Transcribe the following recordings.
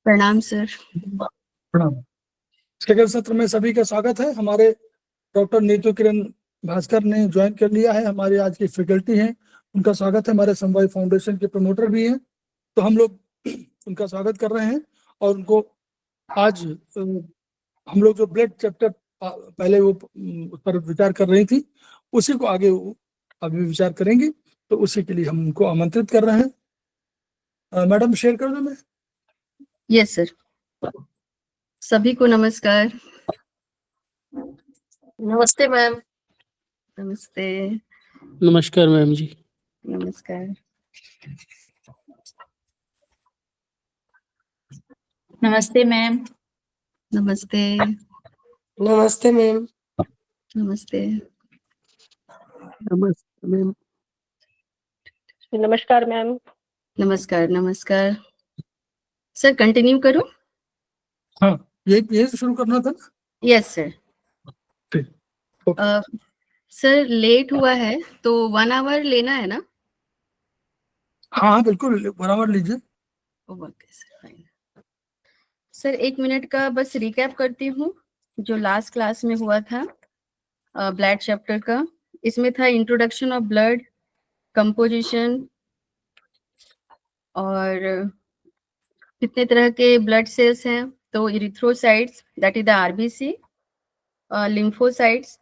प्रणाम सर। प्रणाम। शिक्षक सत्र में सभी का स्वागत है। हमारे डॉक्टर नीतू किरण भास्कर ने ज्वाइन कर लिया है, हमारे आज की फैकल्टी हैं, उनका स्वागत है। हमारे समवाय फाउंडेशन के प्रमोटर भी हैं, तो हम लोग उनका स्वागत कर रहे हैं। और उनको आज हम लोग जो ब्लड चैप्टर पहले वो उस पर विचार कर रही थी, उसी को आगे वो अभी विचार करेंगी, तो उसी के लिए हम उनको आमंत्रित कर रहे हैं। मैडम शेयर कर दो। मैं यस सर। सभी को नमस्कार। नमस्ते मैम। नमस्ते। नमस्कार मैम जी। नमस्कार। नमस्ते मैम। नमस्ते। नमस्ते मैम। नमस्ते। नमस्ते मैम। नमस्कार मैम। नमस्कार। नमस्कार सर, कंटिन्यू करूं? हाँ, यही शुरू करना था ना। Yes sir. Okay. Sir late हुआ है तो 1 आवर लेना है ना? हाँ बिल्कुल, बराबर लीजिए। Okay sir, fine. Sir 1 minute का बस रिकैप करती हूँ जो लास्ट क्लास में हुआ था ब्लड चैप्टर का। इसमें था इंट्रोडक्शन ऑफ ब्लड, कंपोजिशन, और कितने तरह के ब्लड सेल्स हैं। तो erythrocytes, that is the RBC, lymphocytes,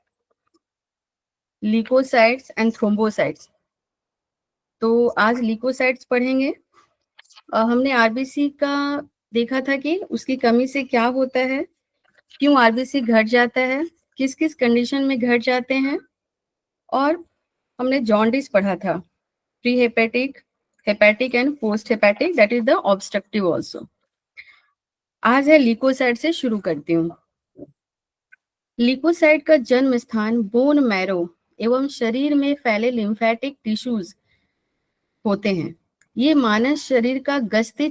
leucocytes and thrombocytes. तो आज ल्यूकोसाइट्स पढ़ेंगे। हमने आरबीसी का देखा था कि उसकी कमी से क्या होता है, क्यों आरबीसी घट जाता है, किस किस कंडीशन में घट जाते हैं। और हमने जॉन्डिस पढ़ा था, pre hepatic, hepatic and post hepatic, that is the obstructive also. आज है ल्यूकोसाइट से शुरू करती हूँ। ल्यूकोसाइट का जन्म स्थान बोन मैरो एवं शरीर में फैले लिम्फेटिक टिश्यूज होते हैं। ये मानव शरीर का गश्ती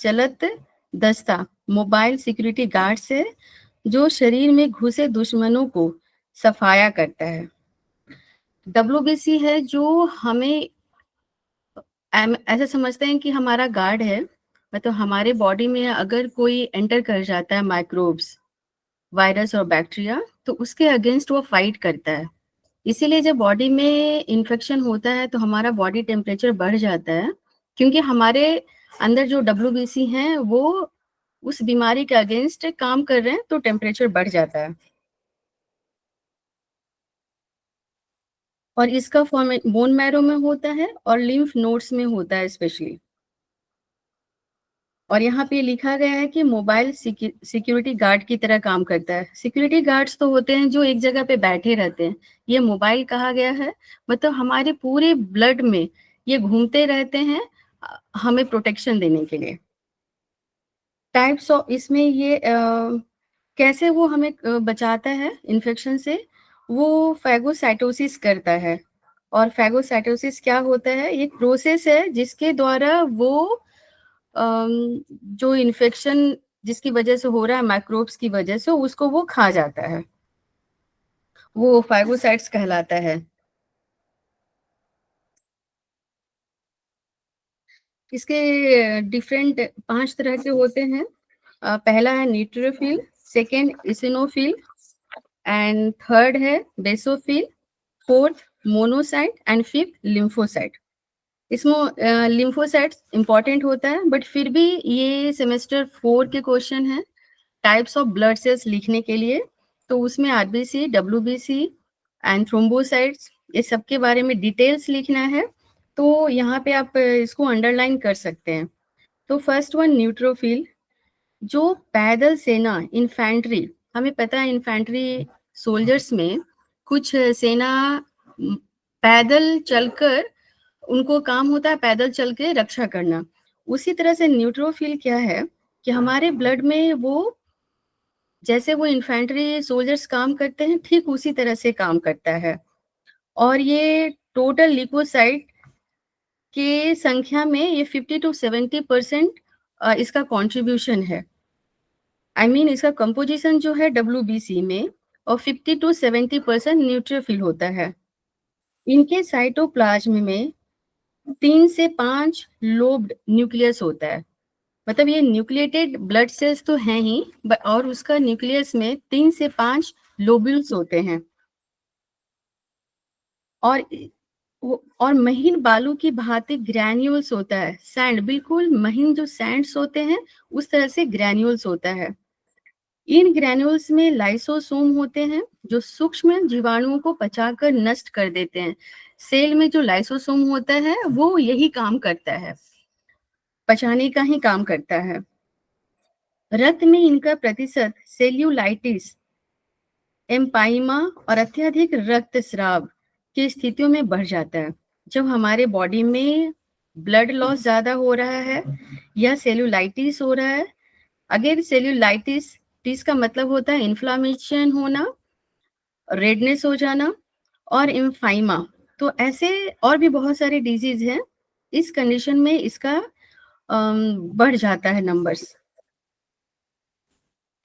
चलत दस्ता, मोबाइल सिक्योरिटी गार्ड से जो शरीर में घुसे दुश्मनों को सफाया करता है। डब्ल्यूबीसी है जो हमें ऐसा समझते हैं कि हमारा गार्ड है, मतलब हमारे बॉडी में अगर कोई एंटर कर जाता है माइक्रोब्स, वायरस और बैक्टीरिया, तो उसके अगेंस्ट वो फाइट करता है। इसीलिए जब बॉडी में इन्फेक्शन होता है तो हमारा बॉडी टेम्परेचर बढ़ जाता है, क्योंकि हमारे अंदर जो डब्ल्यूबीसी हैं वो उस बीमारी के अगेंस्ट काम कर रहे हैं, तो टेम्परेचर बढ़ जाता है। और इसका फॉर्म बोन मैरो में होता है और लिम्फ नोड्स में होता है स्पेशली। और यहाँ पे लिखा गया है कि मोबाइल सिक्योरिटी गार्ड की तरह काम करता है। सिक्योरिटी गार्ड्स तो होते हैं जो एक जगह पे बैठे रहते हैं, ये मोबाइल कहा गया है, मतलब हमारे पूरे ब्लड में ये घूमते रहते हैं हमें प्रोटेक्शन देने के लिए। टाइप्स ऑफ इसमें ये कैसे वो हमें बचाता है इन्फेक्शन से, वो फैगोसाइटोसिस करता है। और फैगोसाइटोसिस क्या होता है? एक प्रोसेस है जिसके द्वारा वो जो इन्फेक्शन जिसकी वजह से हो रहा है माइक्रोब्स की वजह से, उसको वो खा जाता है, वो फैगोसाइट्स कहलाता है। इसके डिफरेंट 5 तरह के होते हैं। पहला है neutrophil, second eosinophil, and third है basophil, fourth monocyte and fifth lymphocyte. इसमें लिम्फोसाइट्स इंपॉर्टेंट होता है, बट फिर भी ये सेमेस्टर 4 के क्वेश्चन है टाइप्स ऑफ ब्लड सेल्स लिखने के लिए। तो उसमें आरबीसी, डब्ल्यूबीसी एंड थ्रोम्बोसाइट्स, ये सब के बारे में डिटेल्स लिखना है। तो यहाँ पे आप इसको अंडरलाइन कर सकते हैं। तो फर्स्ट वन न्यूट्रोफिल, जो पैदल सेना इन्फेंट्री, हमें पता है इन्फेंट्री सोल्जर्स में कुछ सेना पैदल चलकर, उनको काम होता है पैदल चल के रक्षा करना। उसी तरह से न्यूट्रोफिल क्या है कि हमारे ब्लड में वो जैसे वो इन्फेंट्री सोल्जर्स काम करते हैं, ठीक उसी तरह से काम करता है। और ये टोटल ल्यूकोसाइट के संख्या में ये 50 to 70% इसका कंट्रीब्यूशन है। I mean, इसका कंपोजिशन जो है डब्ल्यूबीसी में, और 50 to 70% न्यूट्रोफिल होता है। इनके साइटोप्लाज्म में 3 से 5 लोब्ड न्यूक्लियस होता है। मतलब ये न्यूक्लिएटेड ब्लड सेल्स तो हैं ही, और उसका न्यूक्लियस में 3 से 5 लोब्यूल्स होते हैं और महीन बालू की भांति ग्रैन्यूल्स होता है। सैंड, बिल्कुल महीन जो सैंड्स होते हैं उस तरह से ग्रैन्यूल्स होता है। इन ग्रैन्यूल्स में लाइसोसोम होते हैं जो सूक्ष्म जीवाणुओं को पचाकर नष्ट कर देते हैं। सेल में जो लाइसोसोम होता है वो यही काम करता है, पचाने का ही काम करता है। रक्त में इनका प्रतिशत सेल्यूलाइटिस, एम्पाइमा और अत्यधिक रक्तस्राव की स्थितियों में बढ़ जाता है। जब हमारे बॉडी में ब्लड लॉस ज्यादा हो रहा है या सेल्यूलाइटिस हो रहा है, अगर सेल्यूलाइटिस का मतलब होता है इन्फ्लामेशन होना, रेडनेस हो जाना और एम्फाइमा, तो ऐसे और भी बहुत सारे डिजीज हैं। इस कंडीशन में इसका बढ़ जाता है नंबर्स।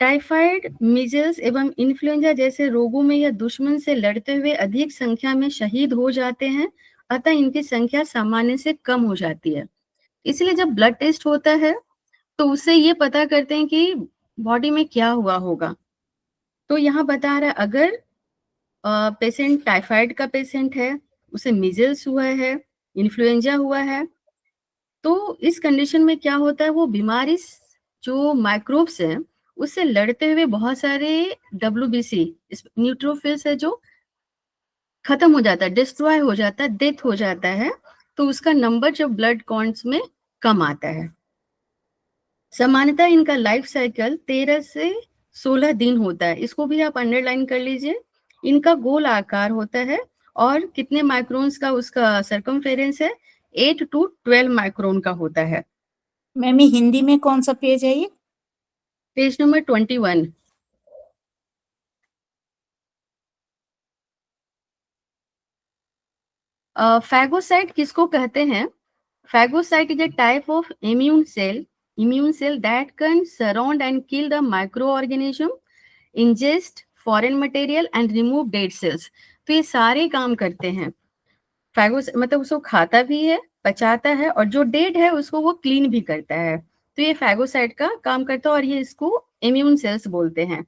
टाइफाइड, मीजल्स एवं इन्फ्लुएंजा जैसे रोगों में यह दुश्मन से लड़ते हुए अधिक संख्या में शहीद हो जाते हैं, अतः इनकी संख्या सामान्य से कम हो जाती है। इसलिए जब ब्लड टेस्ट होता है तो उससे ये पता करते हैं कि बॉडी में क्या हुआ होगा। तो यहाँ बता रहा है अगर पेशेंट टाइफाइड का पेशेंट है, उसे मीजल्स हुआ है, इन्फ्लुएंजा हुआ है, तो इस कंडीशन में क्या होता है, वो बीमारी जो माइक्रोब्स हैं उससे लड़ते हुए बहुत सारे WBC न्यूट्रोफिल्स है जो खत्म हो जाता है, डिस्ट्रॉय हो जाता है, डेथ हो जाता है, तो उसका नंबर जो ब्लड काउंट्स में कम आता है। सामान्यतः इनका लाइफ साइकिल 13 से 16 दिन होता है। इसको भी आप अंडरलाइन कर लीजिए। इनका गोल आकार होता है और कितने माइक्रोन्स का उसका सर्कमफेरेंस है, 8 to 12 माइक्रोन का होता है। मैम, ये हिंदी में कौन सा पेज है ये? Page number 21। फैगोसाइट किसको कहते हैं? Phagocyte is a type of immune cell that can surround and kill the microorganism, ingest foreign material and remove dead cells. तो ये सारे काम करते हैं। फैगोस मतलब उसको खाता भी है, पचाता है, और जो डेड है उसको वो क्लीन भी करता है। तो ये फैगोसाइट का काम करता है और ये इसको इम्यून सेल्स बोलते हैं।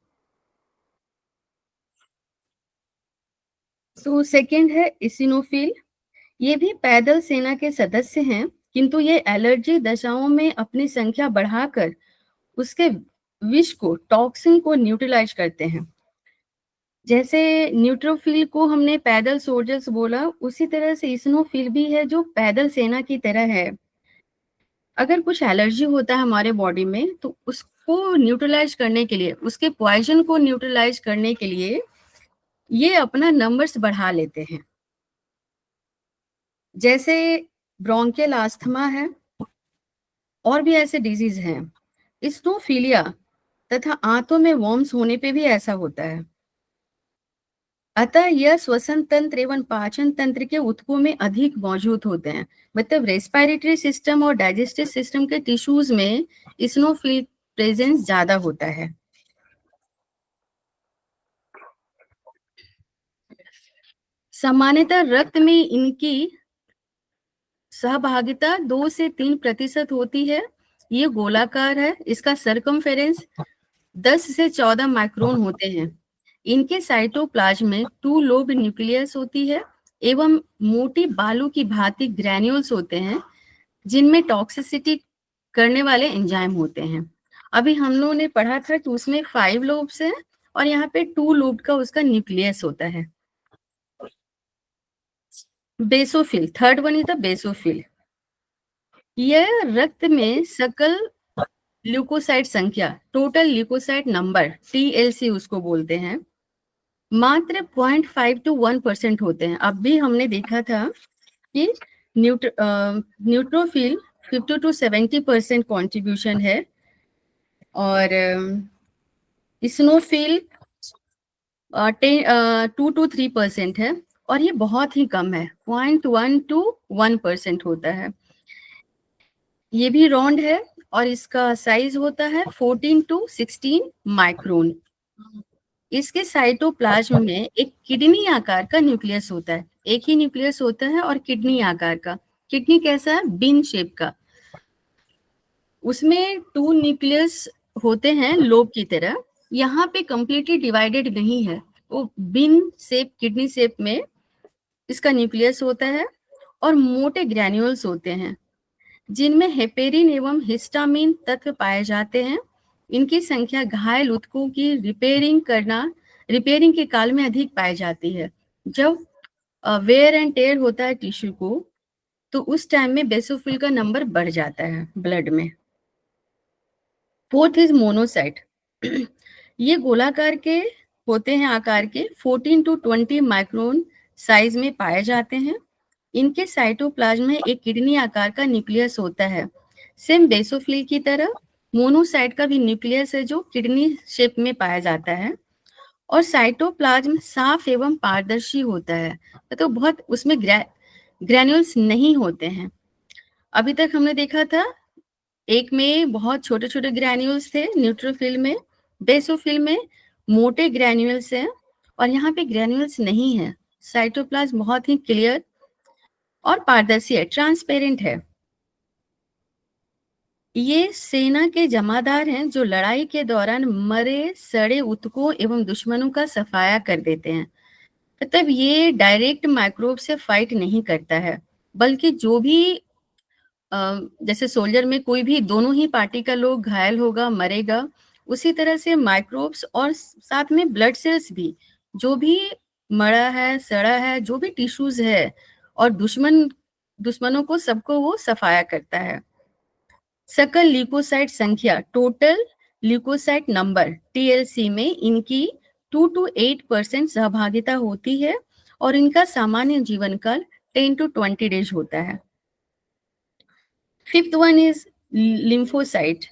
तो सेकेंड है इसिनोफिल। ये भी पैदल सेना के सदस्य हैं, किंतु ये एलर्जी दशाओं में अपनी संख्या बढ़ाकर उसके विष को, टॉक्सिन को न्यूट्रलाइज करते हैं। जैसे न्यूट्रोफिल को हमने पैदल सोल्जर्स बोला, उसी तरह से इसिनोफिल भी है जो पैदल सेना की तरह है। अगर कुछ एलर्जी होता है हमारे बॉडी में तो उसको न्यूट्रलाइज करने के लिए, उसके पॉइजन को न्यूट्रलाइज करने के लिए ये अपना नंबर्स बढ़ा लेते हैं। जैसे ब्रोंकियल आस्थमा है और भी ऐसे डिजीज हैं। स्नोफिलिया तथा आंतों में वॉर्म्स होने पे भी ऐसा होता है। अतः यह श्वसन तंत्र एवं पाचन तंत्र के ऊतकों में अधिक मौजूद होते हैं। मतलब रेस्पिरेटरी सिस्टम और डाइजेस्टिव सिस्टम के टिश्यूज में स्नोफिल प्रेजेंस ज्यादा होता है। सामान्यतः रक्त में इनकी सहभागिता 2 से 3% होती है। ये गोलाकार है, इसका सर्कमफेरेंस 10 से 14 माइक्रोन होते हैं। इनके साइटोप्लाज्म में 2 लोब न्यूक्लियस होती है एवं मोटी बालू की भांति ग्रैन्यूल्स होते हैं जिनमें टॉक्सिसिटी करने वाले एंजाइम होते हैं। अभी हम लोगों ने पढ़ा था कि उसमें 5 लोब्स हैं और यहाँ पे 2 लोब का उसका न्यूक्लियस होता है। Basophil, third one is the basophil. यह रक्त में सकल ल्यूकोसाइट संख्या, टोटल ल्यूकोसाइट नंबर, TLC उसको बोलते हैं, मात्र 0.5 to 1% होते हैं। अब भी हमने देखा था कि न्यूट्रोफिल 50 to 70% कॉन्ट्रीब्यूशन है और इस्नोफिल 2 to 3% है और ये बहुत ही कम है, 0.1 to 1% होता है। ये भी राउंड है और इसका साइज होता है 14 to 16 माइक्रोन। इसके साइटोप्लाज्म में एक किडनी आकार का न्यूक्लियस होता है। एक ही न्यूक्लियस होता है और किडनी आकार का। किडनी कैसा है? बीन शेप का। उसमें 2 न्यूक्लियस होते हैं लोब की तरह, यहाँ पे कंप्लीटली डिवाइडेड नहीं है, वो बिन शेप किडनी शेप में इसका न्यूक्लियस होता है और मोटे ग्रैन्यूल्स होते हैं जिनमें हेपेरिन एवं हिस्टामिन तत्व पाए जाते हैं। इनकी संख्या घायल ऊतकों की रिपेयरिंग के काल में अधिक पाई जाती है। जब वेयर एंड टेयर होता है टिश्यू को, तो उस टाइम में बेसोफिल का नंबर बढ़ जाता है ब्लड में। Fourth is monocyte. ये गोलाकार के होते हैं आकार के, 14 to 20 माइक्रोन साइज में पाए जाते हैं। इनके साइटोप्लाज्म में एक किडनी आकार का न्यूक्लियस होता है। सेम बेसोफिल की तरह मोनोसाइट का भी न्यूक्लियस है जो किडनी शेप में पाया जाता है और साइटोप्लाज्म साफ एवं पारदर्शी होता है, तो बहुत उसमें ग्रैन्यूल्स नहीं होते हैं। अभी तक हमने देखा था एक में बहुत छोटे छोटे ग्रैन्यूल्स थे न्यूट्रोफिल में, बेसोफिल में मोटे ग्रैन्यूल्स हैं और यहाँ पे ग्रैन्यूल्स नहीं है। साइटोप्लाज्म बहुत ही क्लियर और पारदर्शी है, ट्रांसपेरेंट है। ये सेना के जमादार हैं जो लड़ाई के दौरान मरे सड़े ऊतकों एवं दुश्मनों का सफाया कर देते हैं। मतलब ये डायरेक्ट माइक्रोब से फाइट नहीं करता है, बल्कि जो भी जैसे सोल्जर में कोई भी दोनों ही पार्टी का लोग घायल होगा, मरेगा, उसी तरह से माइक्रोब्स और साथ में ब्लड सेल्स भी, जो भी मरा है, सड़ा है, जो भी टिश्यूज है और दुश्मनों को सबको वो सफाया करता है। सकल ल्यूकोसाइट संख्या, टोटल ल्यूकोसाइट नंबर TLC में इनकी 2 to 8% सहभागिता होती है और इनका सामान्य जीवन काल 10 to 20 डेज होता है। Fifth one is lymphocyte.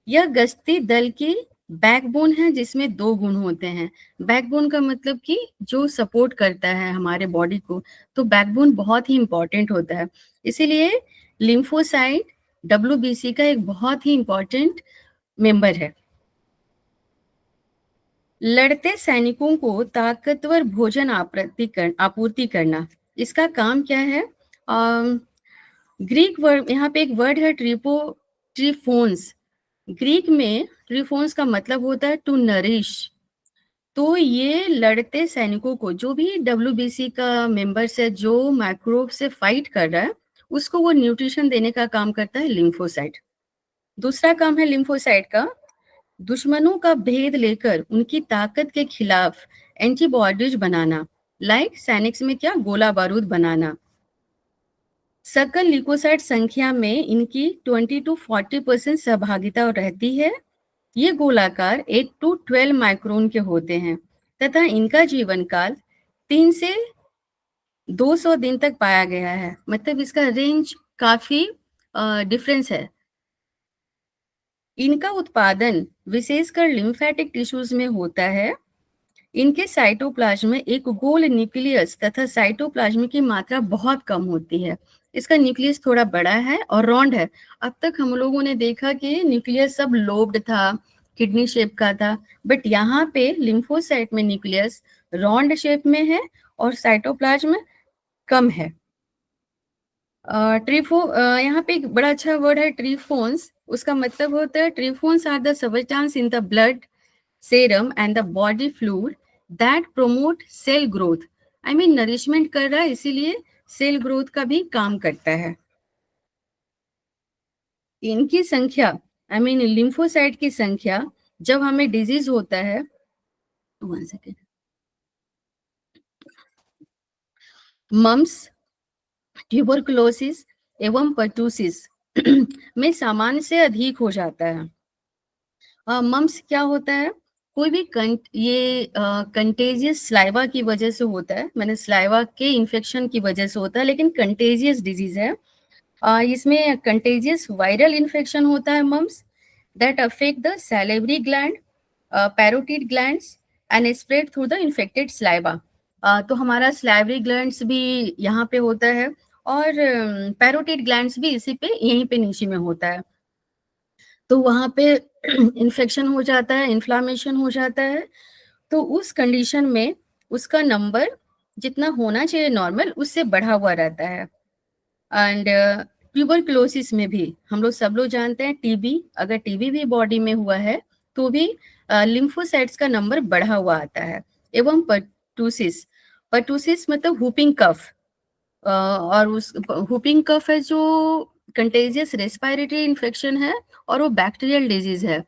यह गश्ती दल की बैकबोन है जिसमें 2 गुण होते हैं। बैकबोन का मतलब कि जो सपोर्ट करता है हमारे बॉडी को, तो बैकबोन बहुत ही इंपॉर्टेंट होता है। इसीलिए लिम्फोसाइट WBC का एक बहुत ही इंपॉर्टेंट मेंबर है। लड़ते सैनिकों को ताकतवर भोजन आपूर्ति करना, इसका काम क्या है? ग्रीक वर्ड, यहाँ पे एक वर्ड है ट्रीफोन्स। ग्रीक में ट्रीफोन्स का मतलब होता है टू नरिश। तो ये लड़ते सैनिकों को, जो भी WBC का मेंबर्स है, जो माइक्रोब से फाइट कर रहा है, उसको वो न्यूट्रिशन देने का काम करता है लिम्फोसाइट। दूसरा काम है लिम्फोसाइट का, दुश्मनों का भेद लेकर उनकी ताकत के खिलाफ एंटीबॉडीज बनाना, लाइक सैनिक्स में क्या, गोला बारूद बनाना। सकल ल्यूकोसाइट संख्या में इनकी 20 to 40% सहभागिता रहती है। ये गोलाकार 8 to 12 माइक्रोन के होते हैं तथा इनका जीवन काल 3 से 200 दिन तक पाया गया है। मतलब इसका रेंज काफी डिफरेंस है। इनका उत्पादन विशेषकर लिम्फेटिक टिश्यूज में होता है। इनके साइटोप्लाज्म में एक गोल न्यूक्लियस तथा साइटोप्लाज्म की मात्रा बहुत कम होती है। इसका न्यूक्लियस थोड़ा बड़ा है और रॉन्ड है। अब तक हम लोगों ने देखा कि न्यूक्लियस सब लोब्ड था, किडनी शेप का था, बट यहाँ पे लिम्फोसाइट में न्यूक्लियस रॉन्ड शेप में है और साइटोप्लाज्म कम है। यहाँ पे एक बड़ा अच्छा वर्ड है ट्रीफोन्स। उसका मतलब होता है ट्रीफोन्स are the substance in the blood serum and the body fluid that promote cell growth। I mean nourishment कर रहा है, इसीलिए सेल ग्रोथ का भी काम करता है। इनकी संख्या, I mean लिम्फोसाइट की संख्या, जब हमें डिजीज होता है, 1 सेकेंड, मम्स, ट्यूबरकुलोसिस एवं पर्टूसिस में सामान्य से अधिक हो जाता है। मम्स क्या होता है? कोई भी ये कंटेजियस स्लाइवा की वजह से होता है, मैंने स्लाइवा के इन्फेक्शन की वजह से होता है, लेकिन कंटेजियस डिजीज है। इसमें कंटेजियस वायरल इन्फेक्शन होता है mumps, that affect the salivary gland, parotid glands and spread through the infected saliva. तो हमारा स्लाइवरी ग्लैंड्स भी यहाँ पे होता है और पैरोटिड ग्लैंड्स भी इसी पे, यहीं पे नीचे में होता है। तो वहाँ पे इन्फेक्शन हो जाता है, इन्फ्लामेशन हो जाता है। तो उस कंडीशन में उसका नंबर जितना होना चाहिए नॉर्मल, उससे बढ़ा हुआ रहता है। एंड ट्यूबरकुलोसिस में भी हम लोग सब लोग जानते हैं टीबी, अगर टीबी भी बॉडी में हुआ है तो भी लिम्फोसाइट्स का नंबर बढ़ा हुआ आता है। एवं पर्टूसिस, पर्टूसिस मतलब हुपिंग कफ, और उस हुपिंग कफ है जो कंटेजियस रेस्पिरेटरी इन्फेक्शन है और वो बैक्टीरियल डिजीज है।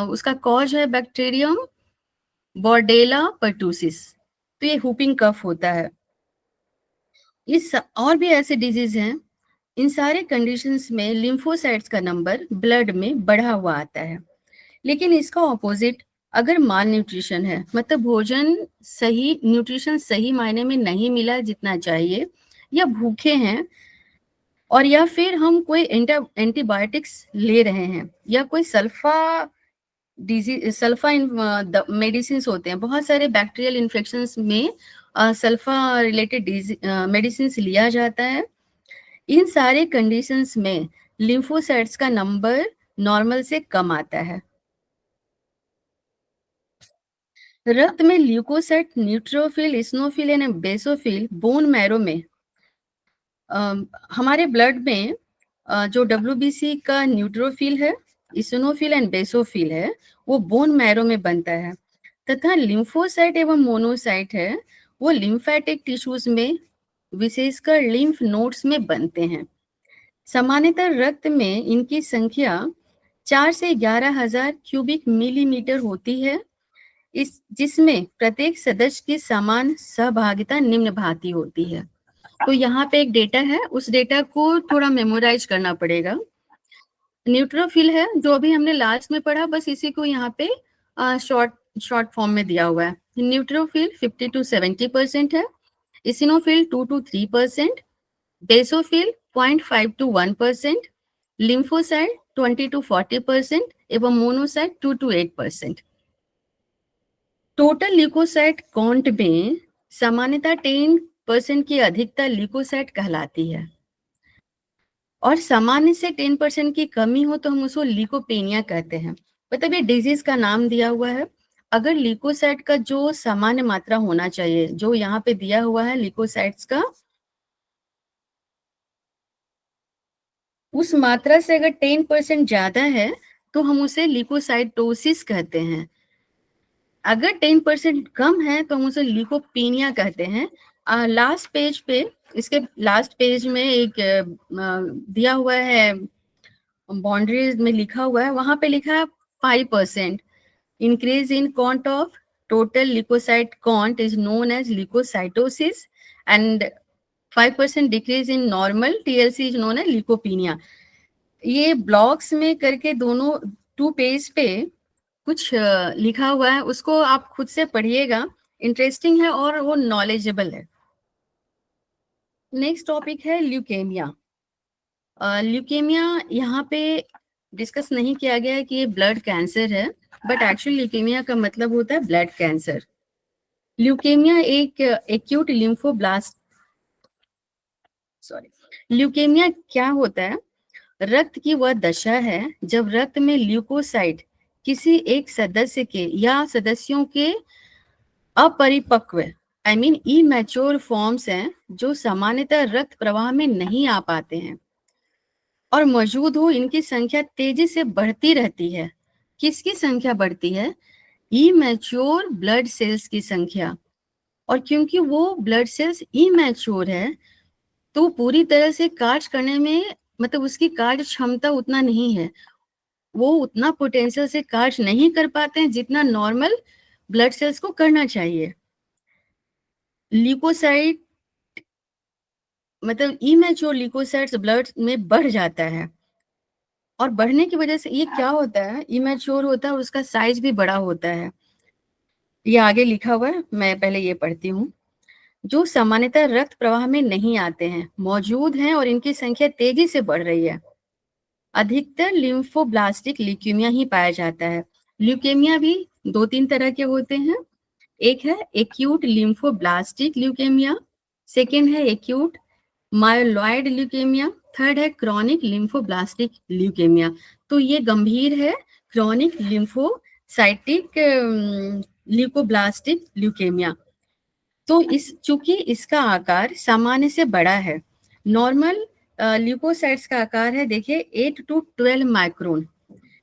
उसका कॉज है बैक्टीरियम बॉर्डेला पर्टूसिस। तो ये हुपिंग कफ होता है। इस और भी ऐसे डिजीज हैं। इन सारे कंडीशंस में लिम्फोसाइट्स का नंबर ब्लड में बढ़ा हुआ आता है। लेकिन इसका ऑपोजिट, अगर माल न्यूट्रिशन है, मतलब भोजन सही, न्यूट्रिशन सही मायने में नहीं मिला जितना चाहिए, या भूखे हैं, और या फिर हम कोई एंटीबायोटिक्स ले रहे हैं, या कोई सल्फा मेडिसिन होते हैं, बहुत सारे बैक्टीरियल इन्फेक्शंस में सल्फा रिलेटेड मेडिसिन लिया जाता है। इन सारे कंडीशंस में लिम्फोसाइट्स का नंबर नॉर्मल से कम आता है। रक्त में leucocyte, neutrophil, eosinophil and basophil bone marrow में, हमारे ब्लड में जो WBC का न्यूट्रोफिल है, इस्नोफिल एंड बेसोफिल है, वो बोन मैरो में बनता है। तथा लिम्फोसाइट एवं मोनोसाइट है, वो लिम्फेटिक टिश्यूज में, विशेषकर लिम्फ नोड्स में बनते हैं। सामान्यतः रक्त में इनकी संख्या 4 से 11,000 क्यूबिक मिलीमीटर होती है, जिसमें प्रत्येक सदस्य की समान सहभागिता निम्न भांति होती है। तो यहाँ पे एक डेटा है, उस डेटा को थोड़ा मेमोराइज करना पड़ेगा। न्यूट्रोफिल है जो अभी हमने लास्ट में पढ़ा, बस इसी को यहाँ पे शॉर्ट फॉर्म में दिया हुआ है। न्यूट्रोफिल 50 to 70% है, eosinophil 2 to 3%, basophil 0.5 to 1%, lymphocyte 20 to 40% एवं monocyte 2 to 8%। Total leucocyte count में सामान्यतः 10% की अधिकता ल्यूकोसाइट कहलाती है, और सामान्य से 10% की कमी हो तो हम उसको ल्यूकोपेनिया कहते हैं। मतलब ये डिजीज का नाम दिया हुआ है। अगर ल्यूकोसाइट का जो सामान्य मात्रा होना चाहिए, जो यहाँ पे दिया हुआ है ल्यूकोसाइट्स का, उस मात्रा से अगर 10% ज्यादा है तो हम उसे ल्यूकोसाइटोसिस कहते हैं। अगर 10% कम है तो हम उसे ल्यूकोपेनिया कहते हैं। लास्ट पेज पे, इसके लास्ट पेज में एक दिया हुआ है, बाउंड्रीज में लिखा हुआ है, वहां पे लिखा है 5% increase in count of total leukocyte count is known as leukocytosis, and 5% decrease in normal TLC is known as leukopenia। ये ब्लॉक्स में करके दोनों 2 पेज पे कुछ लिखा हुआ है, उसको आप खुद से पढ़िएगा, इंटरेस्टिंग है और वो नॉलेजेबल है। नेक्स्ट टॉपिक है ल्यूकेमिया। ल्यूकेमिया यहाँ पे डिस्कस नहीं किया गया है कि ये ब्लड कैंसर है, बट एक्चुअली ल्यूकेमिया का मतलब होता है ब्लड कैंसर। ल्यूकेमिया एक एक्यूट ल्यूकेमिया क्या होता है? रक्त की वह दशा है जब रक्त में ल्यूकोसाइट किसी एक सदस्य के या सदस्यों के अपरिपक्व, आई मीन इमैच्योर फॉर्म्स हैं, जो सामान्यतः रक्त प्रवाह में नहीं आ पाते हैं और मौजूद हो, इनकी संख्या तेजी से बढ़ती रहती है। किसकी संख्या बढ़ती है? इमैच्योर ब्लड सेल्स की संख्या। और क्योंकि वो ब्लड सेल्स इमैच्योर है तो पूरी तरह से कार्य करने में, मतलब उसकी कार्य क्षमता उतना नहीं है, वो उतना पोटेंशियल से कार्य नहीं कर पाते हैं जितना नॉर्मल ब्लड सेल्स को करना चाहिए। ल्यूकोसाइट मतलब इमैच्योर ल्यूकोसाइट्स ब्लड में बढ़ जाता है, और बढ़ने की वजह से ये क्या होता है, इमैच्योर होता है, उसका साइज भी बड़ा होता है। ये आगे लिखा हुआ है, मैं पहले ये पढ़ती हूँ। जो सामान्यतः रक्त प्रवाह में नहीं आते हैं, मौजूद हैं और इनकी संख्या तेजी से बढ़ रही है। अधिकतर लिम्फोब्लास्टिक ल्यूकेमिया ही पाया जाता है। ल्यूकेमिया भी 2-3 तरह के होते हैं। एक है एक्यूट लिम्फोब्लास्टिक ल्यूकेमिया, सेकेंड है एक्यूट माइलॉइड ल्यूकेमिया, थर्ड है क्रॉनिक लिम्फोब्लास्टिक ल्यूकेमिया। तो ये गंभीर है, क्रॉनिक लिम्फोसाइटिक ल्यूकोब्लास्टिक ल्यूकेमिया। तो चूंकि इसका आकार सामान्य से बड़ा है, नॉर्मल ल्यूकोसाइट्स का आकार है देखिए 8 to 12 माइक्रोन,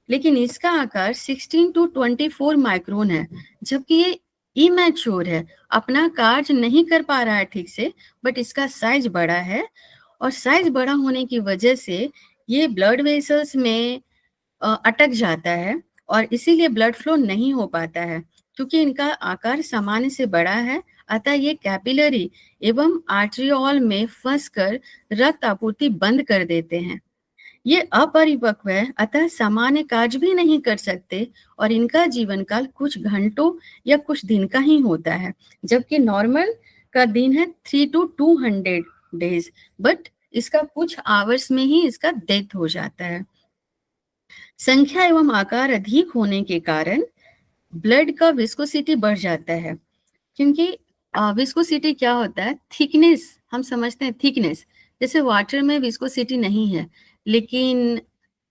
लेकिन इसका आकार 16 to 24 माइक्रोन है, जबकि ये इमैच्योर है, अपना कार्य नहीं कर पा रहा है ठीक से, बट इसका साइज बड़ा है और साइज बड़ा होने की वजह से ये ब्लड वेसल्स में अटक जाता है और इसीलिए ब्लड फ्लो नहीं हो पाता है। क्योंकि इनका आकार सामान्य से बड़ा है, अतः ये कैपिलरी एवं आर्टरियोल में फंसकर रक्त आपूर्ति बंद कर देते हैं। ये अपरिपक्व है, अतः सामान्य कार्य भी नहीं कर सकते और इनका जीवन काल कुछ घंटों या कुछ दिन का ही होता है, जबकि नॉर्मल का दिन है 3 to 200 डेज, बट इसका कुछ आवर्स में ही इसका डेथ हो जाता है। संख्या एवं आकार अधिक होने के कारण ब्लड का विस्कोसिटी बढ़ जाता है, क्योंकि विस्कोसिटी क्या होता है, थिकनेस, हम समझते हैं थिकनेस, जैसे वाटर में विस्कोसिटी नहीं है, लेकिन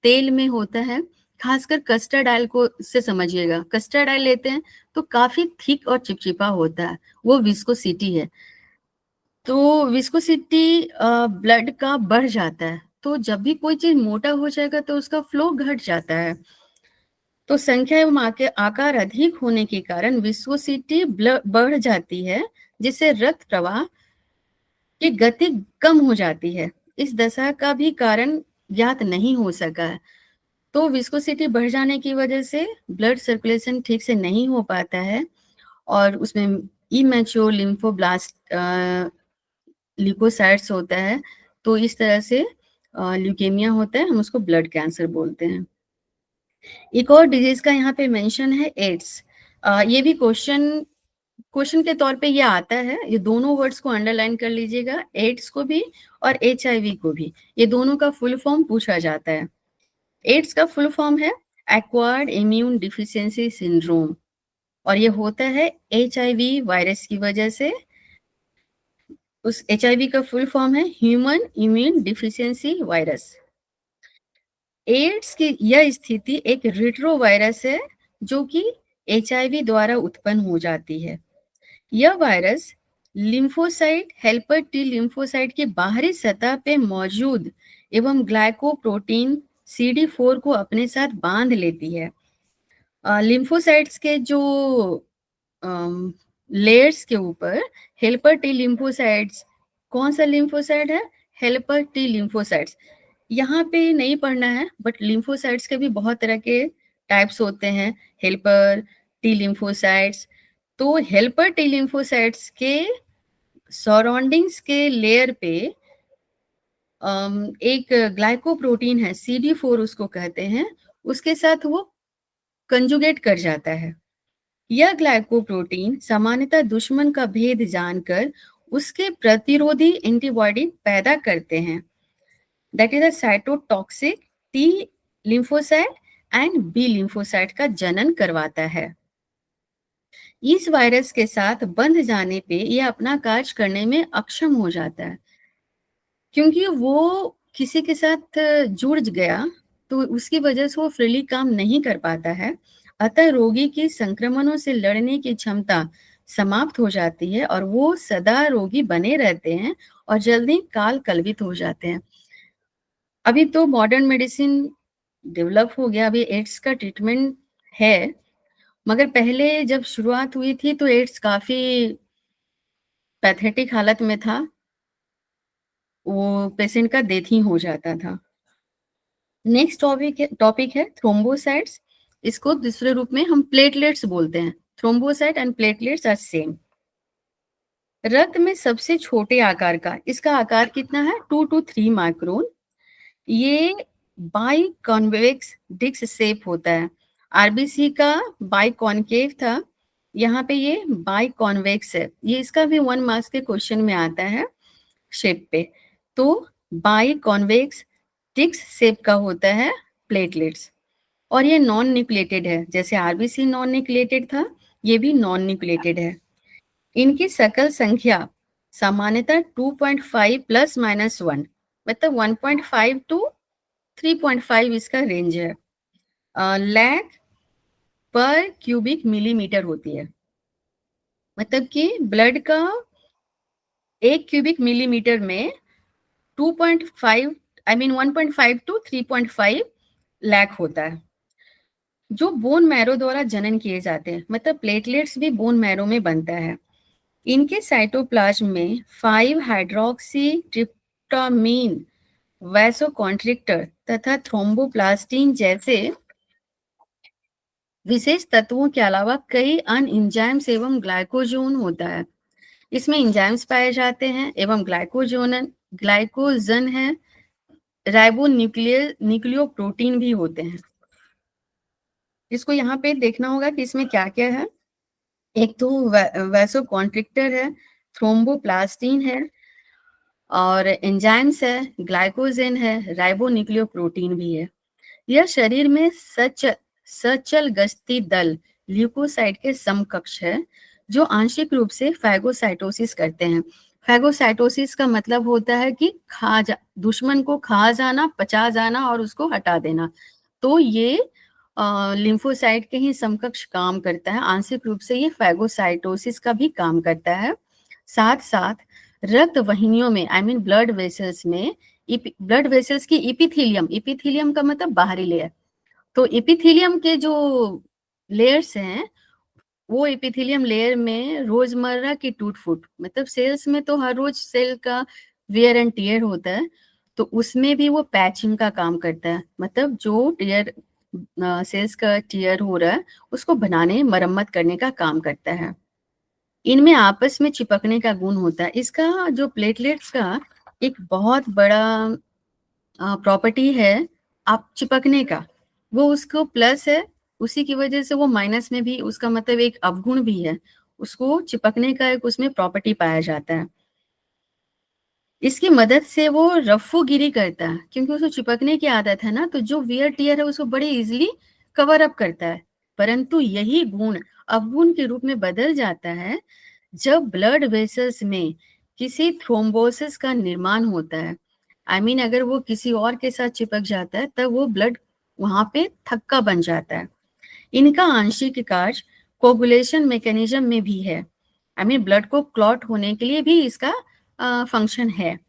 तेल में होता है, खासकर कस्टर्ड ऑयल को से समझिएगा, कस्टर्ड ऑयल लेते हैं तो काफी थिक और चिपचिपा होता है, वो विस्कोसिटी है। तो विस्कोसिटी ब्लड का बढ़ जाता है, तो जब भी कोई चीज मोटा हो जाएगा तो उसका फ्लो घट जाता है। तो संख्या एवं आकार अधिक होने के कारण विस्कोसिटी बढ़ जाती है, जिससे रक्त प्रवाह की गति कम हो जाती है। इस दशा का भी कारण ज्ञात नहीं हो सका है। तो विस्कोसिटी बढ़ जाने की वजह से ब्लड सर्कुलेशन ठीक से नहीं हो पाता है और उसमें इमैच्योर लिम्फोब्लास्ट ल्यूकोसाइट्स होता है, तो इस तरह से ल्यूकेमिया होता है, हम उसको ब्लड कैंसर बोलते हैं। एक और डिजीज का यहाँ पे मेंशन है एड्स। ये भी क्वेश्चन के तौर पे ये आता है, ये दोनों वर्ड्स को अंडरलाइन कर लीजिएगा, एड्स को भी और HIV को भी, ये दोनों का फुल फॉर्म पूछा जाता है। एड्स का फुल फॉर्म है एक्वायर्ड इम्यून डिफिशियंसी सिंड्रोम और ये होता है HIV वायरस की वजह से। उस HIV का फुल फॉर्म है human immune deficiency virus. AIDS की यह स्थिति एक रिट्रोवायरस है जो कि HIV द्वारा उत्पन्न हो जाती है। यह virus lymphocyte helper T lymphocyte की बाहरी सतह पे मौजूद एवं ग्लाइकोप्रोटीन CD4 को अपने साथ बांध लेती है। लिम्फोसाइट्स के जो लेयर्स के ऊपर हेल्पर टी लिम्फोसाइट्स, कौन सा लिम्फोसाइट है, हेल्पर टी लिम्फोसाइट्स, यहाँ पे नहीं पढ़ना है, बट लिम्फोसाइट्स के भी बहुत तरह के टाइप्स होते हैं, हेल्पर टी लिम्फोसाइट्स। तो हेल्पर टी लिम्फोसाइट्स के सराउंडिंग्स के लेयर पे एक ग्लाइकोप्रोटीन है CD4 उसको कहते हैं, उसके साथ वो कंजुगेट कर जाता है। यह ग्लाइकोप्रोटीन सामान्यतः दुश्मन का भेद जानकर उसके प्रतिरोधी एंटीबॉडी पैदा करते हैं, that is a cytotoxic T lymphocyte and B lymphocyte का जनन करवाता है। इस वायरस के साथ बंध जाने पे यह अपना कार्य करने में अक्षम हो जाता है, क्योंकि वो किसी के साथ जुड़ गया तो उसकी वजह से वो फ्रीली काम नहीं कर पाता है, अतः रोगी की संक्रमणों से लड़ने की क्षमता समाप्त हो जाती है और वो सदा रोगी बने रहते हैं और जल्दी काल कलवित हो जाते हैं। अभी तो मॉडर्न मेडिसिन डेवलप हो गया, अभी एड्स का ट्रीटमेंट है, मगर पहले जब शुरुआत हुई थी तो एड्स काफी पैथेटिक हालत में था, वो पेशेंट का डेथ ही हो जाता था। नेक्स्ट टॉपिक है थ्रोम्बोसाइट्स, इसको दूसरे रूप में हम प्लेटलेट्स बोलते हैं। Thrombocyte and platelets are same. रक्त में सबसे छोटे आकार का, इसका आकार कितना है, 2 to 3 माइक्रोन। ये बाई कॉन्वेक्स डिस्क शेप होता है। आरबीसी का बाई कॉन्केव था, यहाँ पे ये बाई कॉन्वेक्स है। ये इसका भी 1 मार्क्स के क्वेश्चन में आता है शेप पे। तो बाई कॉन्वेक्स डिस्क शेप का होता है प्लेटलेट्स और ये नॉन न्यूक्लिएटेड है, जैसे आरबीसी नॉन न्यूक्लिएटेड था, ये भी नॉन न्यूक्लिएटेड है। इनकी सकल संख्या सामान्यतः 2.5 प्लस माइनस 1, मतलब 1.5 to 3.5 इसका रेंज है। लैक पर क्यूबिक मिलीमीटर होती है, मतलब कि ब्लड का 1 क्यूबिक मिलीमीटर में 2.5 1.5 to 3.5 लाख होता है, जो बोन मैरो द्वारा जनन किए जाते हैं। मतलब प्लेटलेट्स भी बोन मैरो में बनता है। इनके साइटोप्लाज्म में 5 हाइड्रोक्सी ट्रिप्टामीन, वैसोकॉन्ट्रिक्टर तथा थ्रोम्बोप्लास्टिन जैसे विशेष तत्वों के अलावा कई अन्य एंजाइम्स एवं ग्लाइकोजोन होता है। इसमें एंजाइम्स पाए जाते हैं एवं ग्लाइकोजन है, न्यूक्लियोप्रोटीन भी होते हैं। इसको यहाँ पे देखना होगा कि इसमें क्या क्या है। एक तो वैसोकॉन्ट्रिक्टर है, थ्रोम्बोप्लास्टिन है और एंजाइम्स है, ग्लाइकोजन है, राइबोन्यूक्लियोप्रोटीन भी है। यह शरीर में सचल गश्ती दल ल्यूकोसाइट के समकक्ष है, जो आंशिक रूप से फैगोसाइटोसिस करते हैं। फैगोसाइटोसिस का मतलब होता है कि दुश्मन को खा जाना, पचा जाना और उसको हटा देना। तो ये लिम्फोसाइट के ही समकक्ष काम करता है। आंशिक रूप से ये फैगोसाइटोसिस का भी काम करता है। साथ साथ रक्त वाहिनियों में ब्लड वेसल्स में, ब्लड वेसल्स की इपिथीलियम का मतलब बाहरी लेयर, तो इपिथीलियम के जो लेयर्स हैं, वो इपिथीलियम लेयर में रोजमर्रा की टूट फूट, मतलब सेल्स में तो हर रोज सेल का वेयर एंड टियर होता है, तो उसमें भी वो पैचिंग का काम करता है। मतलब जो टियर सेल्स का टियर हो रहा है उसको बनाने, मरम्मत करने का काम करता है। इनमें आपस में चिपकने का गुण होता है। इसका जो प्लेटलेट्स का एक बहुत बड़ा प्रॉपर्टी है आप चिपकने का, वो उसको प्लस है, उसी की वजह से वो माइनस में भी, उसका मतलब एक अवगुण भी है, उसको चिपकने का एक उसमें प्रॉपर्टी पाया जाता है। इसकी मदद से वो रफ्फूगिरी करता है, क्योंकि उसको चिपकने की आदत है ना, तो जो वियर टियर है उसको बड़े इजीली कवर अप करता है। परंतु यही गुण अवगुण के रूप में बदल जाता है जब ब्लड वेसल्स में किसी थ्रोम्बोसिस का निर्माण होता है। अगर वो किसी और के साथ चिपक जाता है तब वो ब्लड वहां पे थक्का बन जाता है। इनका आंशिक कार्य कोगुलेशन मैकेनिज्म में भी है। ब्लड को क्लॉट होने के लिए भी इसका फंक्शन है।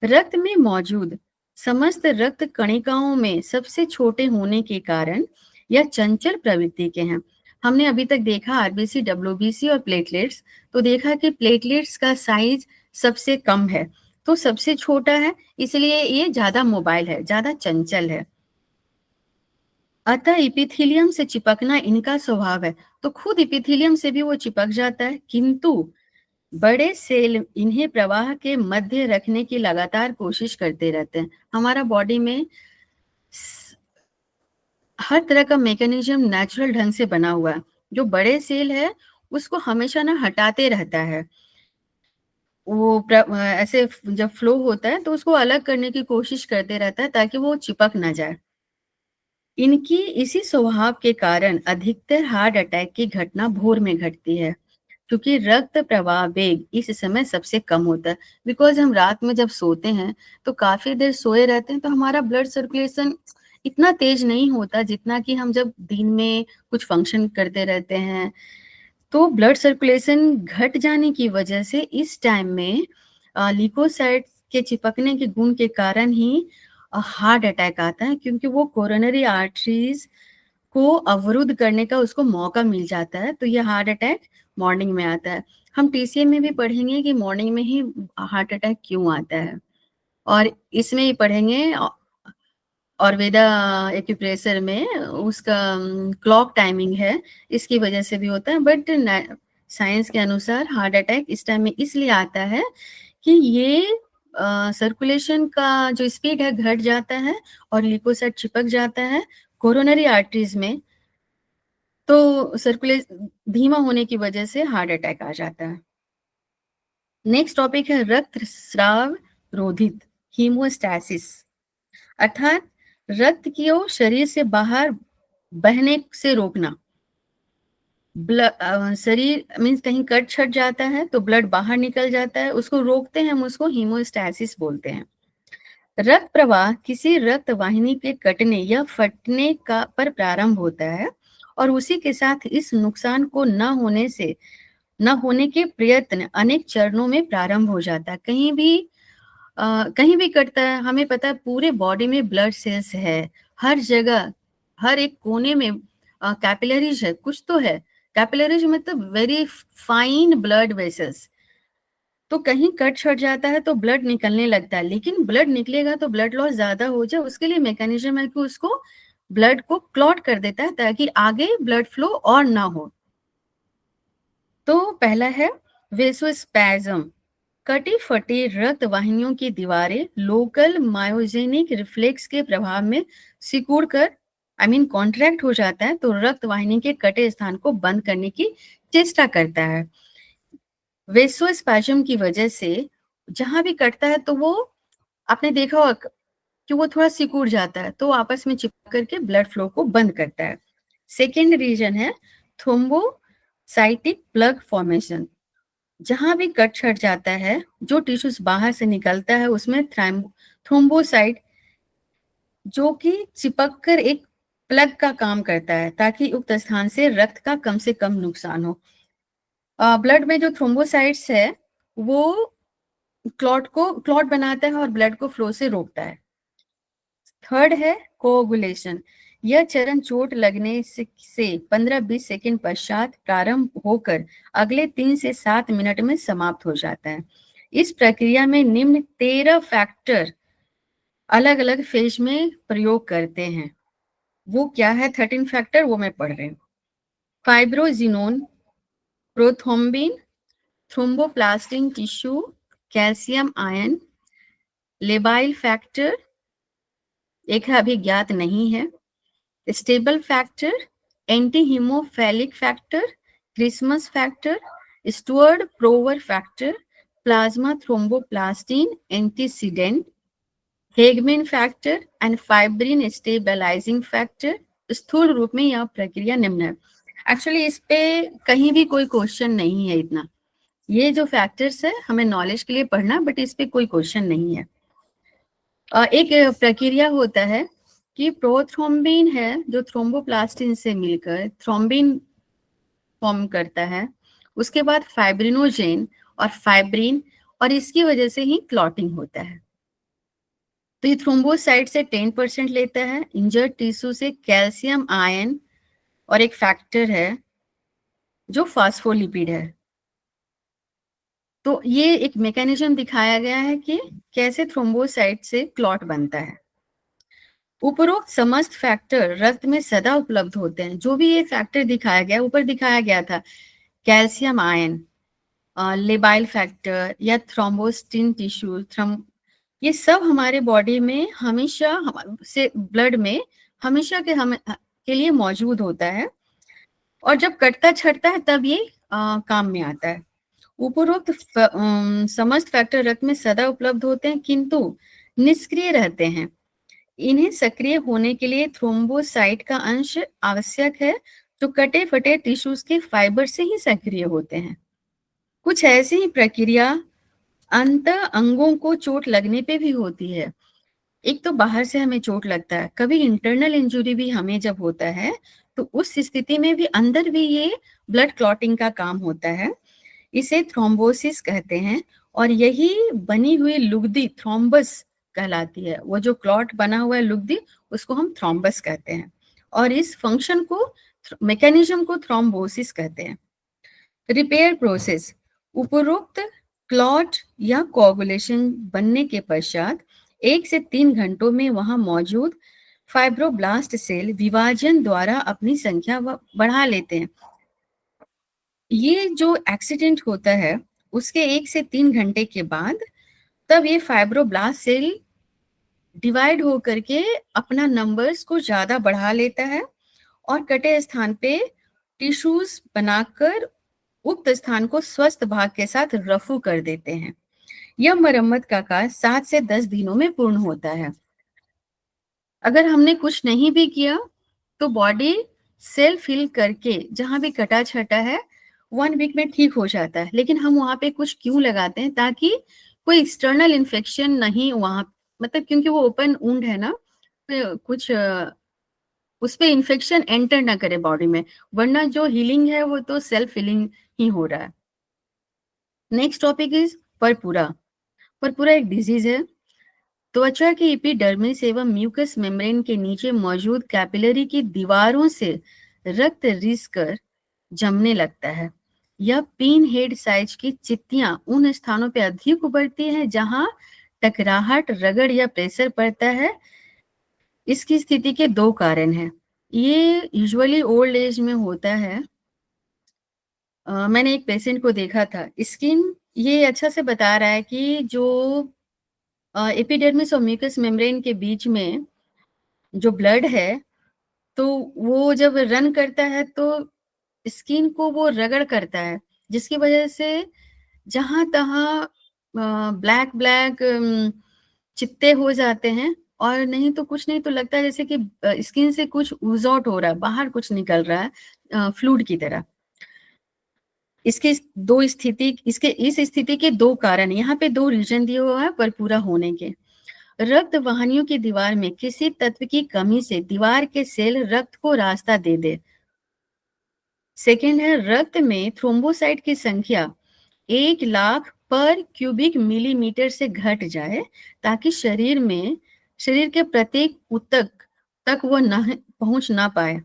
रक्त में मौजूद समस्त रक्त कणिकाओं में सबसे छोटे होने के कारण यह चंचल प्रवृत्ति के हैं। हमने अभी तक देखा आरबीसी, डब्ल्यूबीसी और प्लेटलेट्स, तो देखा कि प्लेटलेट्स का साइज सबसे कम है, तो सबसे छोटा है, इसलिए ये ज्यादा मोबाइल है, ज्यादा चंचल है। अतः इपिथीलियम से चिपकना इनका स्वभाव है, तो खुद इपिथीलियम से भी वो चिपक जाता है, किंतु बड़े सेल इन्हें प्रवाह के मध्य रखने की लगातार कोशिश करते रहते हैं। हमारा बॉडी में हर तरह का मैकेनिज्म नेचुरल ढंग से बना हुआ है। जो बड़े सेल है उसको हमेशा ना हटाते रहता है, वो ऐसे जब फ्लो होता है तो उसको अलग करने की कोशिश करते रहता है ताकि वो चिपक ना जाए। इनकी इसी स्वभाव के कारण अधिकतर हार्ट अटैक की घटना भोर में घटती है, क्योंकि रक्त प्रवाह वेग इस समय सबसे कम होता है। बिकॉज हम रात में जब सोते हैं तो काफी देर सोए रहते हैं, तो हमारा ब्लड सर्कुलेशन इतना तेज नहीं होता जितना कि हम जब दिन में कुछ फंक्शन करते रहते हैं। तो ब्लड सर्कुलेशन घट जाने की वजह से इस टाइम में ल्यूकोसाइट के चिपकने के गुण के कारण ही हार्ट अटैक आता है, क्योंकि वो कोरोनरी आर्टरीज को अवरुद्ध करने का उसको मौका मिल जाता है। तो ये हार्ट अटैक मॉर्निंग में आता है। हम टीसीए में भी पढ़ेंगे कि मॉर्निंग में ही हार्ट अटैक क्यों आता है, और इसमें ही पढ़ेंगे आयुर्वेदा एक्यूप्रेशर में उसका क्लॉक टाइमिंग है, इसकी वजह से भी होता है। बट साइंस के अनुसार हार्ट अटैक इस टाइम में इसलिए आता है कि ये सर्कुलेशन का जो स्पीड है घट जाता है और ल्यूकोसाइट चिपक जाता है कोरोनरी आर्टरीज में, तो सर्कुलेशन धीमा होने की वजह से हार्ट अटैक आ जाता है। नेक्स्ट टॉपिक है रक्त स्राव रोधित, हीमोस्टैसिस, अर्थात रक्त को शरीर से बाहर बहने से रोकना। शरीर मीन्स कहीं कट छट जाता है तो ब्लड बाहर निकल जाता है, उसको रोकते हैं, हम उसको हीमोस्टैसिस बोलते हैं। रक्त प्रवाह किसी रक्त वाहिनी के कटने या फटने का पर प्रारंभ होता है और उसी के साथ इस नुकसान को न होने के प्रयत्न अनेक चरणों में प्रारंभ हो जाता है। कहीं भी कहीं भी कटता है, हमें पता है पूरे बॉडी में ब्लड सेल्स है, हर जगह, हर एक कोने में कैपिलरीज है, कुछ तो है। कैपिलरीज मतलब वेरी फाइन ब्लड वेसल्स। तो कहीं कट छट जाता है तो ब्लड निकलने लगता है, लेकिन ब्लड निकलेगा तो ब्लड लॉस ज्यादा हो जाए, उसके लिए मैकेनिज्म है कि उसको ब्लड को क्लॉट कर देता है ताकि आगे ब्लड फ्लो और ना हो। तो पहला है वेसोस्पैज्म। कटी फटी रक्त वाहिनियों की दीवारें लोकल मायोजेनिक रिफ्लेक्स के प्रभाव में सिकुड़ कर कॉन्ट्रैक्ट हो जाता है, तो रक्त वाहिनी के कटे स्थान को बंद करने की चेष्टा करता है। वेसोस्पैज्म की वजह से जहां भी कटता है तो वो, आपने देखा होगा कि वो थोड़ा सिकुड़ जाता है, तो आपस में चिपक करके ब्लड फ्लो को बंद करता है। सेकेंड रीजन है थ्रोम्बोसाइटिक प्लग फॉर्मेशन। जहां भी कट छट जाता है, जो टिश्यूज बाहर से निकलता है उसमें थ्रोम्बोसाइट जो कि चिपक कर एक प्लग का काम करता है ताकि उक्त स्थान से रक्त का कम से कम नुकसान हो। ब्लड में जो थ्रोम्बोसाइट्स है वो क्लॉट बनाता है और ब्लड को फ्लो से रोकता है। थर्ड है कोगुलेशन। यह चरण चोट लगने से 15-20 सेकंड पश्चात प्रारंभ होकर अगले 3 से 7 मिनट में समाप्त हो जाता है। इस प्रक्रिया में निम्न 13 फैक्टर अलग अलग फेज में प्रयोग करते हैं। वो क्या है 13 फैक्टर, वो मैं पढ़ रही हूँ। Fibrinogen, prothrombin, thromboplastin tissue, calcium ion, labile factor, एक है अभी ज्ञात नहीं है, stable factor, anti haemophilic factor, Christmas factor, Stuart Prower factor, plasma thromboplastin antecedent, Hageman factor and fibrin stabilising factor. स्थूल रूप में यह प्रक्रिया निम्न है। एक्चुअली इस पे कहीं भी कोई क्वेश्चन नहीं है इतना, ये जो फैक्टर्स है हमें नॉलेज के लिए पढ़ना, बट इस पे कोई क्वेश्चन नहीं है। एक प्रक्रिया होता है कि प्रोथ्रोम्बिन है जो थ्रोम्बोप्लास्टिन से मिलकर थ्रोम्बिन फॉर्म करता है, उसके बाद फाइब्रिनोजेन और फाइब्रिन, और इसकी वजह से ही क्लॉटिंग होता है। तो ये थ्रोम्बोसाइट से 10% लेता है, इंजर्ड टिश्यू से कैल्शियम आयन, और एक फैक्टर है जो फास्फोलिपिड है। तो ये एक मैकेनिज्म दिखाया गया है कि कैसे थ्रोम्बोसाइट से क्लॉट बनता है। उपरोक्त समस्त फैक्टर रक्त में सदा उपलब्ध होते हैं। जो भी ये फैक्टर दिखाया गया, ऊपर दिखाया गया था, कैल्शियम आयन, लेबाइल फैक्टर या थ्रोम्बोस्टिन टिश्यू, ये सब हमारे बॉडी में हमेशा से ब्लड में हमेशा के लिए मौजूद होता है, और जब कटता छटता है तब ये काम में आता है। उपरोक्त समस्त फैक्टर रक्त में सदा उपलब्ध होते हैं किंतु निष्क्रिय रहते हैं। इन्हें सक्रिय होने के लिए थ्रोम्बोसाइट का अंश आवश्यक है जो कटे फटे टिश्यूज के फाइबर से ही सक्रिय होते हैं। कुछ ऐसी ही प्रक्रिया अंत अंगों को चोट लगने पे भी होती है। एक तो बाहर से हमें चोट लगता है, कभी इंटरनल इंजुरी भी हमें जब होता है तो उस स्थिति में भी अंदर भी ये ब्लड क्लॉटिंग का काम होता है। इसे थ्रोम्बोसिस कहते हैं, और यही बनी हुई लुगदी थ्रोम्बस कहलाती है। वो जो क्लॉट बना हुआ है लुगदी, उसको हम थ्रोम्बस कहते हैं, और इस फंक्शन को, मैकेनिज्म को थ्रोम्बोसिस कहते हैं। Repair process. उपरोक्त क्लॉट या कोगुलेशन बनने के पश्चात 1 से 3 घंटों में वहां मौजूद फाइब्रोब्लास्ट सेल विभाजन द्वारा अपनी संख्या बढ़ा लेते हैं। ये जो एक्सीडेंट होता है उसके 1 से 3 घंटे के बाद तब ये फाइब्रोब्लास्ट सेल डिवाइड हो करके अपना नंबर्स को ज्यादा बढ़ा लेता है और कटे स्थान पे टिश्यूज बनाकर उक्त स्थान को स्वस्थ भाग के साथ रफू कर देते हैं। यह मरम्मत का कार्य 7 से 10 दिनों में पूर्ण होता है। अगर हमने कुछ नहीं भी किया तो बॉडी सेल्फ हील करके जहां भी कटा छटा है 1 वीक में ठीक हो जाता है। लेकिन हम वहां पे कुछ क्यों लगाते हैं? ताकि कोई एक्सटर्नल इन्फेक्शन नहीं वहां, मतलब क्योंकि वो ओपन वुंड है ना, तो कुछ उस पे इन्फेक्शन एंटर ना करे बॉडी में, वरना जो हीलिंग है वो तो सेल्फ हीलिंग ही हो रहा है। Next topic is purpura. पर पूरा एक डिजीज है। त्वचा की एपिडर्मिस एवं म्यूकस मेम्ब्रेन के नीचे मौजूद कैपिलरी की दीवारों से रक्त रिस कर जमने लगता है। यह पिन हेड साइज की चित्तियां उन स्थानों पर अधिक उभरती हैं जहां टकराहट, रगड़ या प्रेशर पड़ता है। इसकी स्थिति के दो कारण हैं। ये यूजुअली ओल्ड एज में होता है। मैंने एक पेशेंट को देखा था, स्किन ये अच्छा से बता रहा है कि जो एपिडर्मिस और म्यूकस मेम्ब्रेन के बीच में जो ब्लड है, तो वो जब रन करता है तो स्किन को वो रगड़ करता है, जिसकी वजह से जहां तहां ब्लैक ब्लैक चित्ते हो जाते हैं, और नहीं तो कुछ नहीं तो लगता है जैसे कि स्किन से कुछ ऊज आउट हो रहा है, बाहर कुछ निकल रहा है फ्लूइड की तरह। इसके इस स्थिति के दो कारण, यहाँ पे दो रीजन दिए हुआ है पर पूरा होने के। रक्त वाहिनियों की दीवार में किसी तत्व की कमी से दीवार के सेल रक्त को रास्ता दे दे। सेकेंड है, रक्त में थ्रोम्बोसाइट की संख्या 1,00,000 पर क्यूबिक मिलीमीटर से घट जाए, ताकि शरीर के प्रत्येक ऊतक तक वो न पहुंच ना पाए।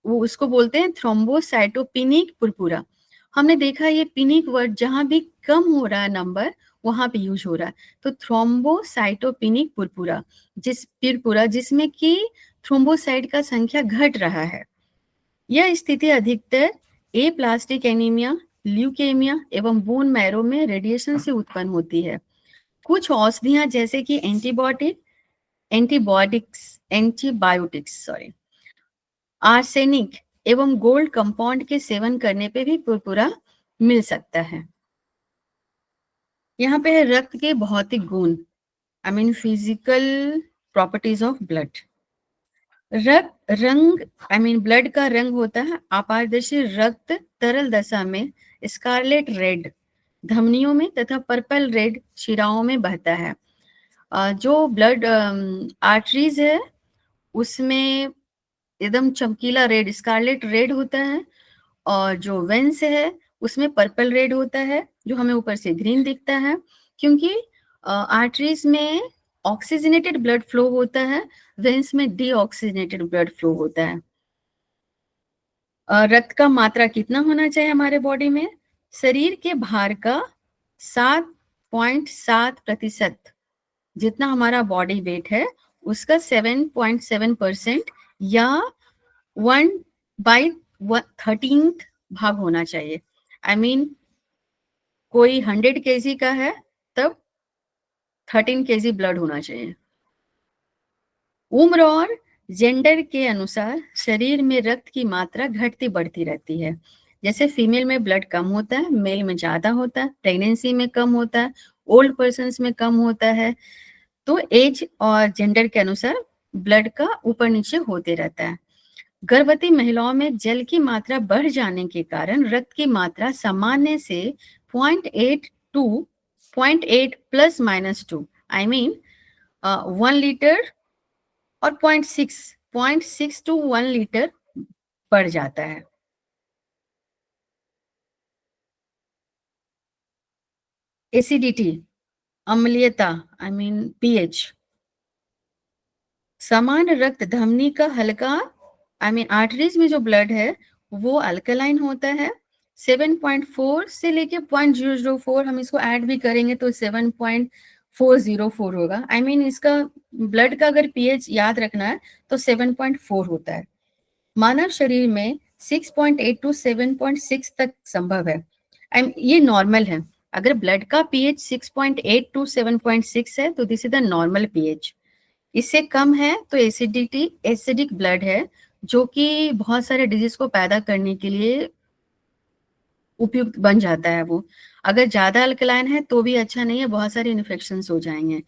वो उसको बोलते हैं थ्रोम्बोसाइटोपिनिक पुरपुरा। हमने देखा ये पिनिक वर्ड जहां भी कम हो रहा है नंबर, वहां पे यूज हो रहा है। तो थ्रोम्बोसाइटोपिनिक पुरपुरा जिसमें कि थ्रोम्बोसाइट का संख्या घट रहा है। यह स्थिति अधिकतर एप्लास्टिक एनीमिया, ल्यूकेमिया एवं बोन मैरो में रेडिएशन से उत्पन्न होती है। कुछ औषधियां जैसे कि एंटीबायोटिक्स आर्सेनिक एवं गोल्ड कंपाउंड के सेवन करने पे भी पुरपुरा मिल सकता है। यहाँ पे है रक्त के भौतिक गुण, physical properties of blood. Blood का रंग होता है अपारदर्शी रक्त, तरल दशा में स्कारलेट रेड धमनियों में तथा पर्पल रेड शिराओं में बहता है। जो ब्लड आर्टरीज है उसमें एकदम चमकीला रेड, स्कारलेट रेड होता है, और जो वेंस है उसमें पर्पल रेड होता है, जो हमें ऊपर से ग्रीन दिखता है, क्योंकि आर्टरीज में ऑक्सीजनेटेड ब्लड फ्लो होता है, वेंस में डीऑक्सीजनेटेड ब्लड फ्लो होता है। रक्त का मात्रा कितना होना चाहिए हमारे बॉडी में? शरीर के भार का 7.7% जितना हमारा बॉडी वेट है उसका 7.7% या 1/13 भाग होना चाहिए। कोई 100 kg का है तब 13 kg ब्लड होना चाहिए। उम्र और जेंडर के अनुसार शरीर में रक्त की मात्रा घटती बढ़ती रहती है। जैसे फीमेल में ब्लड कम होता है, मेल में ज्यादा होता है, प्रेगनेंसी में कम होता है, ओल्ड पर्सन्स में कम होता है। तो एज और जेंडर के अनुसार ब्लड का ऊपर नीचे होते रहता है। गर्भवती महिलाओं में जल की मात्रा बढ़ जाने के कारण रक्त की मात्रा सामान्य से 0.8 प्लस माइनस 2 1 लीटर और 0.6 टू 1 लीटर बढ़ जाता है। एसिडिटी, अम्लीयता पीएच, सामान्य रक्त धमनी का हल्का आर्टरीज में जो ब्लड है वो अल्कलाइन होता है। 7.4 से लेके 0.004, हम इसको ऐड भी करेंगे तो 7.404 होगा। इसका ब्लड का अगर पीएच याद रखना है तो 7.4 होता है। मानव शरीर में 6.8 टू 7.6 तक संभव है। ये नॉर्मल है। अगर ब्लड का पीएच 6.8 टू 7.6 है तो this is the normal pH. इससे कम है तो एसिडिक ब्लड है, जो कि बहुत सारे डिजीज को पैदा करने के लिए उपयुक्त बन जाता है। वो अगर ज्यादा अल्कलाइन है तो भी अच्छा नहीं है, बहुत सारे इन्फेक्शंस हो जाएंगे।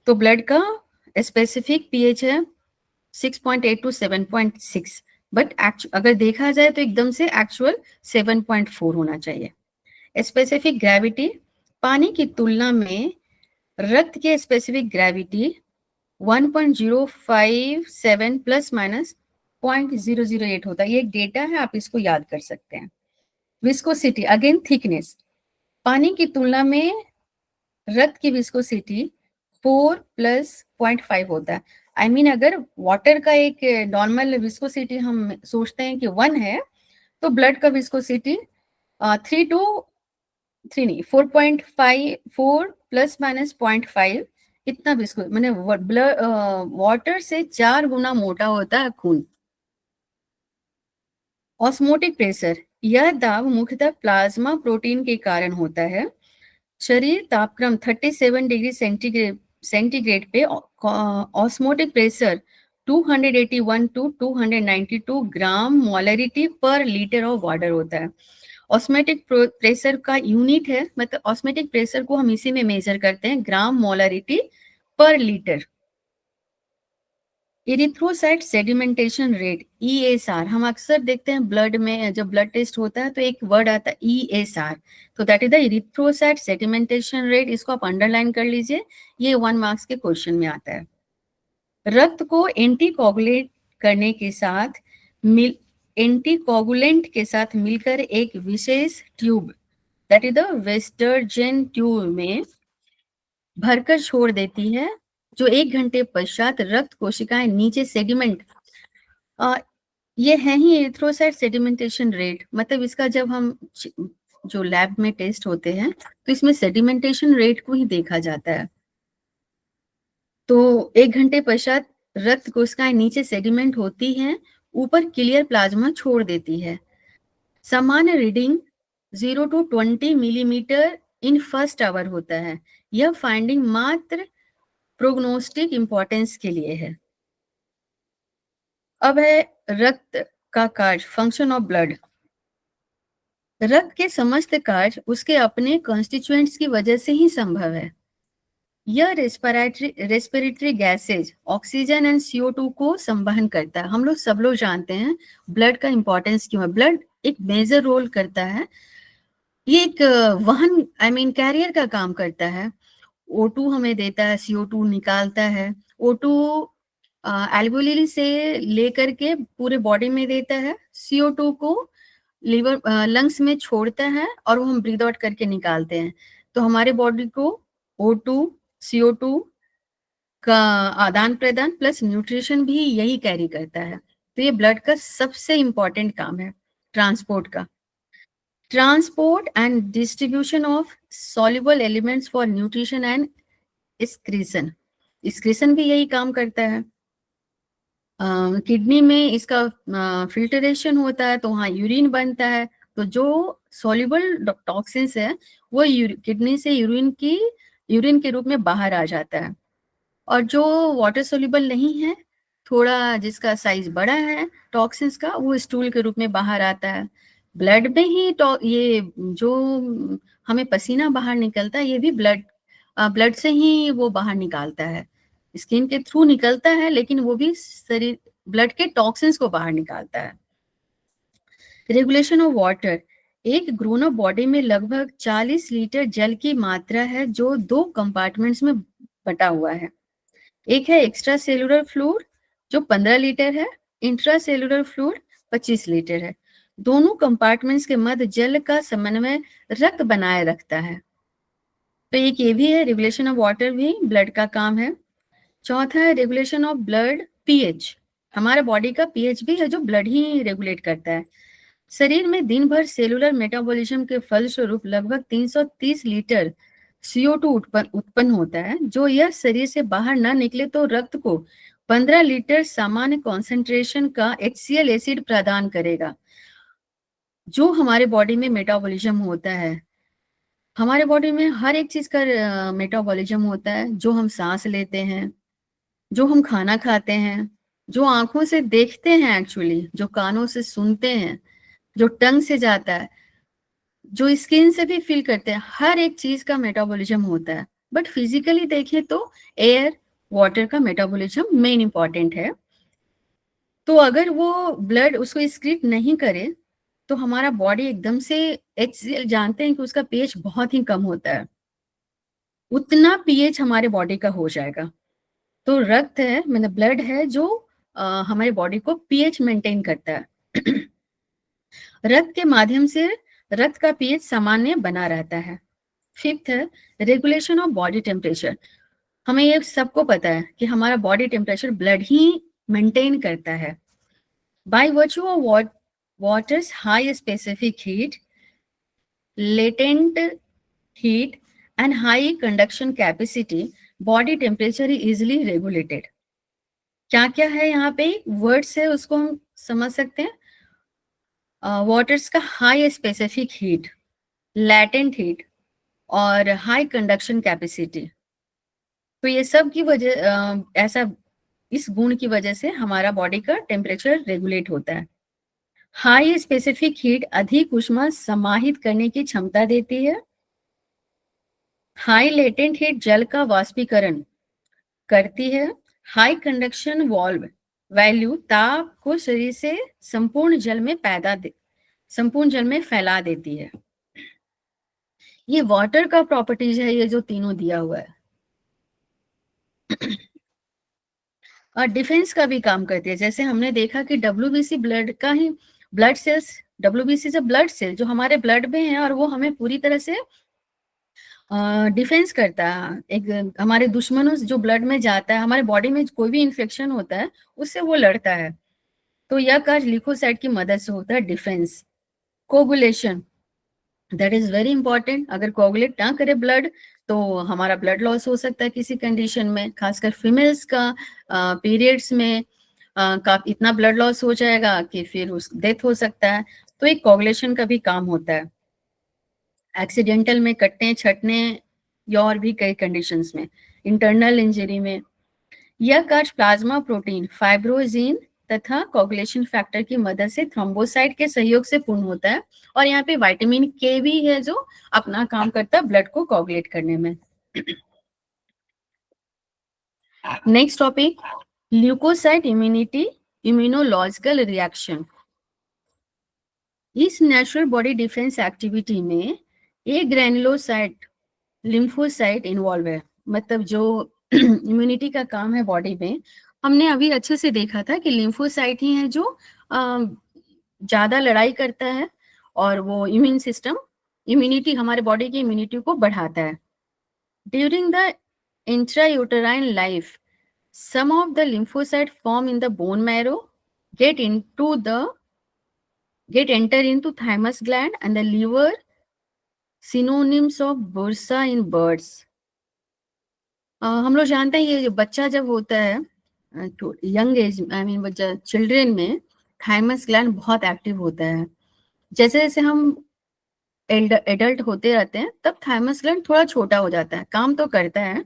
तो ब्लड का स्पेसिफिक पीएच है 6.8 टू 7.6, बट अगर देखा जाए तो एकदम से एक्चुअल 7.4 होना चाहिए। स्पेसिफिक ग्रेविटी, पानी की तुलना में रक्त के स्पेसिफिक ग्रेविटी 1.057 प्लस माइनस 0.008 होता है। ये एक डेटा है, आप इसको याद कर सकते हैं। विस्कोसिटी, अगेन थिकनेस, पानी की तुलना में रक्त की विस्कोसिटी 4 + 0.5 होता है। I mean अगर वाटर का एक नॉर्मल विस्कोसिटी हम सोचते हैं कि 1 है, तो ब्लड का विस्कोसिटी 3 to 3 नहीं 4.5 4 ± 0.5 इतना विस्को मैंने ब्लड वाटर से 4 गुना मोटा होता है खून। ऑस्मोटिक प्रेशर, यह दाब मुख्यतः प्लाज्मा प्रोटीन के कारण होता है। शरीर तापक्रम 37 डिग्री सेंटीग्रेड पे osmotic pressure 281 to 292 gram molarity पर लीटर ऑफ वाटर होता है। ऑस्मेटिक प्रेशर का यूनिट है, मतलब ऑस्मेटिक प्रेशर को हम इसी में मेजर करते हैं, ग्राम मोलरिटी पर litre. Erythrocyte sedimentation rate ESR, हम अक्सर देखते हैं ब्लड में, जब ब्लड टेस्ट होता है तो एक वर्ड आता है ESR, तो that is the erythrocyte sedimentation rate. इसको आप अंडरलाइन कर लीजिए, ये 1 मार्क्स के क्वेश्चन में आता है। रक्त को एंटीकोगुलेट करने के साथ एंटीकोगुलेंट के साथ मिलकर एक विशेष tube, that is the Westergren tube में भरकर छोड़ देती है, जो 1 घंटे पश्चात रक्त कोशिकाएं नीचे सेडिमेंट, ये है ही एरिथ्रोसाइट सेडिमेंटेशन रेट। मतलब इसका जब हम जो लैब में टेस्ट होते हैं तो इसमें सेडिमेंटेशन रेट को ही देखा जाता है। तो 1 घंटे पश्चात रक्त कोशिकाएं नीचे सेडिमेंट होती हैं, ऊपर क्लियर प्लाज्मा छोड़ देती है। सामान्य reading 0 to 20 millimetre in first hour होता है। यह फाइंडिंग मात्र प्रोग्नोस्टिक इंपॉर्टेंस के लिए है। अब है रक्त का कार्य, फंक्शन ऑफ ब्लड। रक्त के समस्त कार्य उसके अपने कॉन्स्टिट्यूएंट्स की वजह से ही संभव है। यह respiratory gases oxygen and CO2 को संवहन करता है। हम लोग सब लोग जानते हैं ब्लड का इंपॉर्टेंस क्यों है। ब्लड एक मेजर रोल करता है, ये एक वाहन कैरियर का काम करता है। O2 हमें देता है, CO2 निकालता है। O2 एल्वेओली से लेकर के पूरे बॉडी में देता है, CO2 को लिवर लंग्स में छोड़ता है और वो हम ब्रीथ आउट करके निकालते हैं। तो हमारे बॉडी को O2 CO2 का आदान प्रदान प्लस न्यूट्रिशन भी यही कैरी करता है। तो ये ब्लड का सबसे इंपॉर्टेंट काम है ट्रांसपोर्ट का। Transport and distribution of soluble elements for nutrition and excretion भी यही काम करता है। किडनी में इसका फिल्टरेशन होता है, तो वहाँ यूरिन बनता है। तो जो सॉल्युबल टॉक्सिन्स है वो किडनी से यूरिन के रूप में बाहर आ जाता है। और जो वाटर सोल्यूबल नहीं है, थोड़ा जिसका साइज बड़ा है टॉक्सिन्स का, वो स्टूल के रूप में बाहर आता है। ब्लड में ही ये जो हमें पसीना बाहर निकलता है, ये भी ब्लड से ही वो बाहर निकालता है। स्किन के थ्रू निकलता है, लेकिन वो भी शरीर ब्लड के टॉक्सिन्स को बाहर निकालता है। रेगुलेशन ऑफ वाटर, एक ग्रोन अप बॉडी में लगभग 40 लीटर जल की मात्रा है, जो 2 कंपार्टमेंट्स में बटा हुआ है। एक है एक्स्ट्रा सेलुलर फ्लूइड जो 15 लीटर है, इंट्रा सेलुलर फ्लूइड 25 लीटर है। दोनों कंपार्टमेंट्स के मध्य जल का समन्वय रक्त बनाए रखता है। तो एक ये भी है, रेगुलेशन ऑफ वाटर भी ब्लड का काम है। चौथा है रेगुलेशन ऑफ ब्लड pH। हमारा बॉडी का pH भी है जो ब्लड ही रेगुलेट करता है। शरीर में दिन भर सेलुलर मेटाबॉलिज्म के फलस्वरूप लगभग 330 लीटर CO2 उत्पन्न होता है। जो यह शरीर से बाहर न निकले तो रक्त को 15 लीटर सामान्य कॉन्सेंट्रेशन का HCl एसिड प्रदान करेगा। जो हमारे बॉडी में मेटाबॉलिज्म होता है, हमारे बॉडी में हर एक चीज का मेटाबॉलिज्म होता है। जो हम सांस लेते हैं, जो हम खाना खाते हैं, जो आंखों से देखते हैं एक्चुअली, जो कानों से सुनते हैं, जो टंग से जाता है, जो स्किन से भी फील करते हैं, हर एक चीज का मेटाबॉलिज्म होता है। बट फिजिकली देखें तो एयर वाटर का मेटाबॉलिज्म मेन इंपॉर्टेंट है। तो अगर वो ब्लड उसको एक्सक्रीट नहीं करे तो हमारा बॉडी एकदम से HCl, जानते हैं कि उसका pH बहुत ही कम होता है, उतना pH हमारे बॉडी का हो जाएगा। तो रक्त है, मतलब ब्लड है, जो हमारे बॉडी को pH मेंटेन करता है। रक्त के माध्यम से रक्त का pH सामान्य बना रहता है। फिफ्थ है रेगुलेशन ऑफ बॉडी टेम्परेचर। हमें ये सबको पता है कि हमारा बॉडी टेम्परेचर ब्लड ही मेंटेन करता है। By virtue of waters high specific heat, latent heat and high conduction capacity, body temperature is easily regulated. क्या क्या है यहाँ पे वर्ड्स है उसको हम समझ सकते हैं। वाटर्स का high specific heat, latent heat और हाई कंडक्शन कैपेसिटी, तो ये सब की वजह ऐसा इस गुण की वजह से हमारा बॉडी का टेम्परेचर रेगुलेट होता है। हाई स्पेसिफिक हीट अधिक ऊष्मा समाहित करने की क्षमता देती है। हाई लेटेंट हीट जल का वाष्पीकरण करती है। हाई कंडक्शन वॉल्व वैल्यू ताप को शरीर से संपूर्ण जल में फैला देती है। ये वाटर का प्रॉपर्टीज है, ये जो तीनों दिया हुआ है। और डिफेंस का भी काम करती है। जैसे हमने देखा कि डब्ल्यूबीसी ब्लड का ही ब्लड सेल्स, डब्ल्यूबीसी से ब्लड सेल जो हमारे ब्लड में है और वो हमें पूरी तरह से डिफेंस करता है। एक हमारे दुश्मनों से जो ब्लड में जाता है, हमारे बॉडी में कोई भी इन्फेक्शन होता है उससे वो लड़ता है। तो यह कार्य ल्यूकोसाइट की मदद से होता है। Defence, coagulation, that is very important. अगर कोगुलेट ना करे ब्लड तो हमारा ब्लड लॉस हो सकता है किसी कंडीशन में, खासकर फीमेल्स का पीरियड्स में इतना ब्लड लॉस हो जाएगा कि फिर उस डेथ हो सकता है। तो एक कोगुलेशन का भी काम होता है एक्सीडेंटल में, कटने छटने या और भी कई कंडीशंस में, इंटरनल इंजरी में। यह कार्य प्लाज्मा प्रोटीन, फाइब्रोजीन तथा कोगुलेशन फैक्टर की मदद से थ्रोम्बोसाइट के सहयोग से पूर्ण होता है। और यहाँ पे विटामिन के भी है जो अपना काम करता है ब्लड को कोगुलेट करने में। Next topic, leucocyte immunity immunological reaction. इस नेचुरल बॉडी डिफेंस एक्टिविटी में एक ग्रैनुलोसाइट, लिम्फोसाइट इन्वॉल्व है। मतलब जो इम्यूनिटी का काम है बॉडी में, हमने अभी अच्छे से देखा था कि लिम्फोसाइट ही है जो ज्यादा लड़ाई करता है और वो इम्यून सिस्टम, इम्यूनिटी, हमारे बॉडी की इम्यूनिटी को बढ़ाता है। During the intrauterine life, some of the lymphocyte form in the bone marrow get enter into thymus gland and the liver, synonyms of bursa in birds. हम लोग जानते हैं ये बच्चा जब होता है यंग एज, आई मीन बच्चा चिल्ड्रन में थाइमस ग्लैंड बहुत एक्टिव होता है। जैसे जैसे हम एडल्ट होते रहते हैं तब थाइमस ग्लैंड थोड़ा छोटा हो जाता है, काम तो करता है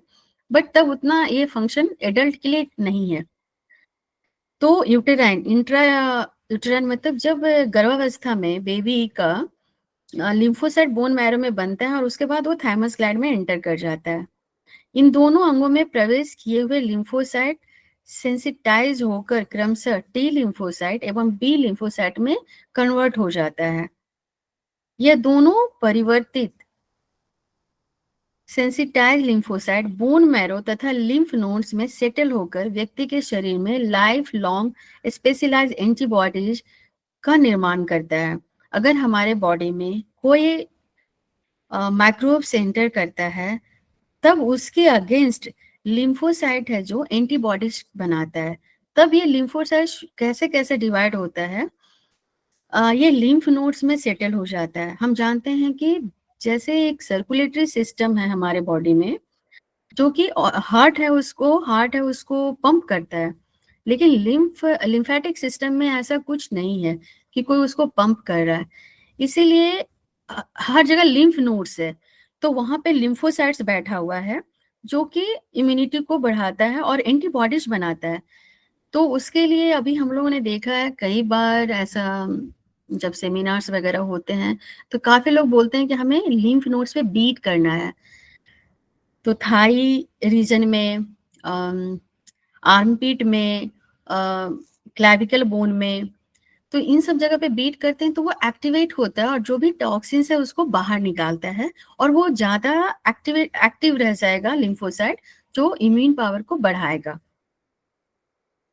बट तब उतना ये फंक्शन एडल्ट के लिए नहीं है। तो यूटेराइन, इंट्रा यूटेराइन मतलब जब गर्भावस्था में बेबी का लिम्फोसाइट बोन मैरो में बनता है और उसके बाद वो थाइमस ग्लैंड में एंटर कर जाता है। इन दोनों अंगों में प्रवेश किए हुए लिम्फोसाइट सेंसिटाइज होकर क्रमशः टी लिम्फोसाइट एवं बी लिम्फोसाइट में कन्वर्ट हो जाता है। यह दोनों परिवर्तित सेंसिटाइज लिम्फोसाइट बोन मैरो तथा लिम्फ नोड्स में सेटल होकर व्यक्ति के शरीर में लाइफ लॉन्ग स्पेशलाइज एंटीबॉडीज का निर्माण करता है। अगर हमारे बॉडी में कोई माइक्रोब एंटर करता है तब उसके अगेंस्ट लिम्फोसाइट है जो एंटीबॉडीज बनाता है। तब ये लिम्फोसाइट कैसे कैसे डिवाइड होता है, ये लिम्फ नोड्स में सेटल हो जाता है। हम जानते हैं कि जैसे एक सर्कुलेटरी सिस्टम है हमारे बॉडी में, जो कि हार्ट है उसको पंप करता है, लेकिन लिम्फेटिक सिस्टम में ऐसा कुछ नहीं है कि कोई उसको पंप कर रहा है। इसीलिए हर जगह लिम्फ नोड्स है, तो वहां पे लिम्फोसाइट्स बैठा हुआ है जो कि इम्यूनिटी को बढ़ाता है और एंटीबॉडीज बनाता है। तो उसके लिए अभी हम लोगों ने देखा है कई बार ऐसा, जब सेमिनार्स वगैरह होते हैं तो काफी लोग बोलते हैं कि हमें लिम्फ नोड्स पे बीट करना है। तो थाई रीजन में, आर्मपीट में, क्लैविकल बोन में, तो इन सब जगह पे बीट करते हैं तो वो एक्टिवेट होता है और जो भी टॉक्सिन्स है उसको बाहर निकालता है और वो ज्यादा एक्टिव रह जाएगा लिम्फोसाइट, जो इम्यून पावर को बढ़ाएगा।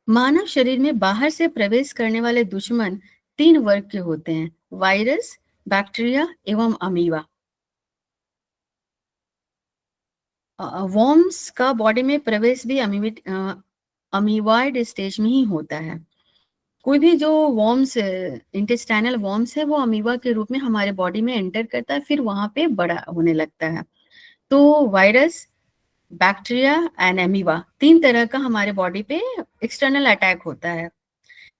मानव शरीर में बाहर से प्रवेश करने वाले दुश्मन 3 वर्ग के होते हैं, वायरस, बैक्टीरिया एवं अमीबा। वॉर्म्स का बॉडी में प्रवेश भी अमीबॉइड स्टेज में ही होता है। कोई भी जो वॉर्म्स इंटेस्टाइनल वॉर्म्स है वो अमीबा के रूप में हमारे बॉडी में एंटर करता है, फिर वहां पे बड़ा होने लगता है। तो वायरस, बैक्टीरिया एंड अमीबा 3 तरह का हमारे बॉडी पे एक्सटर्नल अटैक होता है।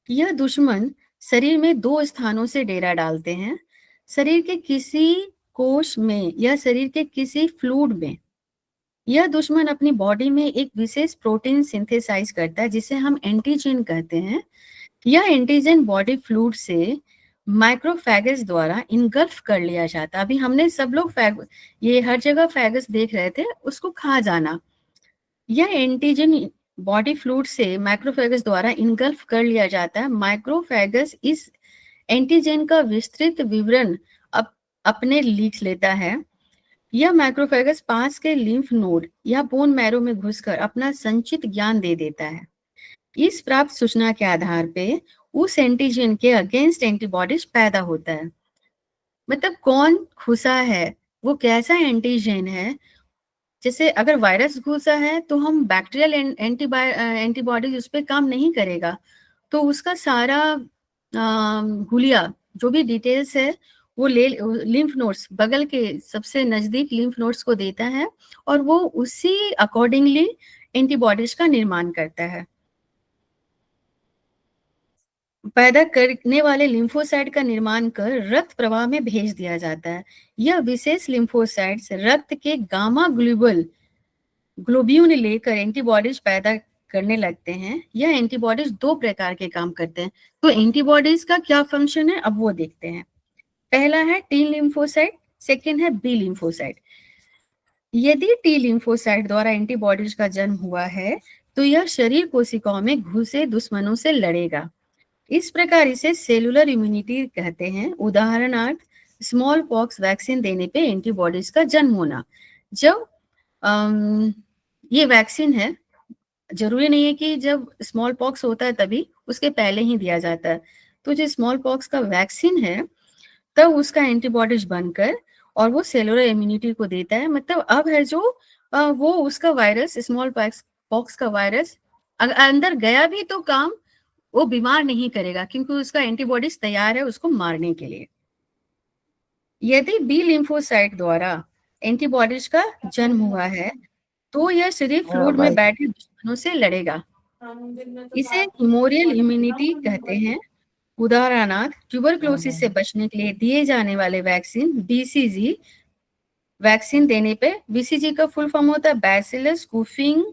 यह दुश्मन शरीर में 2 स्थानों से डेरा डालते हैं, शरीर के किसी कोश में या शरीर के किसी फ्लूइड में। यह दुश्मन अपनी बॉडी में एक विशेष प्रोटीन सिंथेसाइज करता है जिसे हम एंटीजन कहते हैं। यह एंटीजन बॉडी फ्लूइड से माइक्रोफैगस द्वारा इनगल्फ कर लिया जाता है। अभी हमने सब लोग ये हर जगह फैगस देख रहे थे, उसको खा जाना। यह एंटीजन बॉडी फ्लूइड से माइक्रोफैगस द्वारा इनगल्फ कर लिया जाता है। माइक्रोफैगस इस एंटीजन का विस्तृत विवरण अपने लिख लेता है। यह माइक्रोफैगस पास के लिम्फ नोड या बोन मैरो में घुसकर अपना संचित ज्ञान दे देता है। इस प्राप्त सूचना के आधार पे उस एंटीजन के अगेंस्ट एंटीबॉडीज पैदा होता है। मतलब कौन घुसा है, वो कैसा एंटीजन है। जैसे अगर वायरस घुसा है तो हम बैक्टीरियल एंटीबॉडीज उस पर काम नहीं करेगा, तो उसका सारा हुलिया जो भी डिटेल्स है वो लिम्फ नोड्स, बगल के सबसे नजदीक लिम्फ नोड्स को देता है और वो उसी अकॉर्डिंगली एंटीबॉडीज का निर्माण करता है। पैदा करने वाले लिम्फोसाइट का निर्माण कर रक्त प्रवाह में भेज दिया जाता है। यह विशेष लिम्फोसाइट्स रक्त के गामा ग्लोब्यूल लेकर एंटीबॉडीज पैदा करने लगते हैं। यह एंटीबॉडीज 2 प्रकार के काम करते हैं। तो एंटीबॉडीज का क्या फंक्शन है अब वो देखते हैं। पहला है टी लिम्फोसाइट, सेकेंड है बी लिम्फोसाइट। यदि टी लिम्फोसाइट द्वारा एंटीबॉडीज का जन्म हुआ है तो यह शरीर कोशिकाओं में घुसे दुश्मनों से लड़ेगा। इस प्रकार इसे सेलुलर इम्यूनिटी कहते हैं। उदाहरणार्थ स्मॉल पॉक्स वैक्सीन देने पे एंटीबॉडीज का जन्म होना। जब ये वैक्सीन है, जरूरी नहीं है कि जब स्मॉल पॉक्स होता है तभी, उसके पहले ही दिया जाता है। तो जो स्मॉल पॉक्स का वैक्सीन है तब उसका एंटीबॉडीज बनकर और वो सेलुलर इम्यूनिटी को देता है। मतलब अब है जो वो उसका वायरस, स्मॉल पॉक्स का वायरस अंदर गया भी तो काम वो बीमार नहीं करेगा, क्योंकि उसका एंटीबॉडीज तैयार है उसको मारने के लिए। यदि बी लिम्फोसाइट द्वारा एंटीबॉडीज का जन्म हुआ है तो यह शरीर फ्लूइड में बैठे दुश्मनों से लड़ेगा। इसे हिमोरियल इम्यूनिटी कहते हैं। उदाहरणार्थ ट्यूबरक्लोसिस से बचने के लिए दिए जाने वाले वैक्सीन बीसीजी वैक्सीन देने पे, बीसीजी का फुल फॉर्म होता है बैसिलस कूफिंग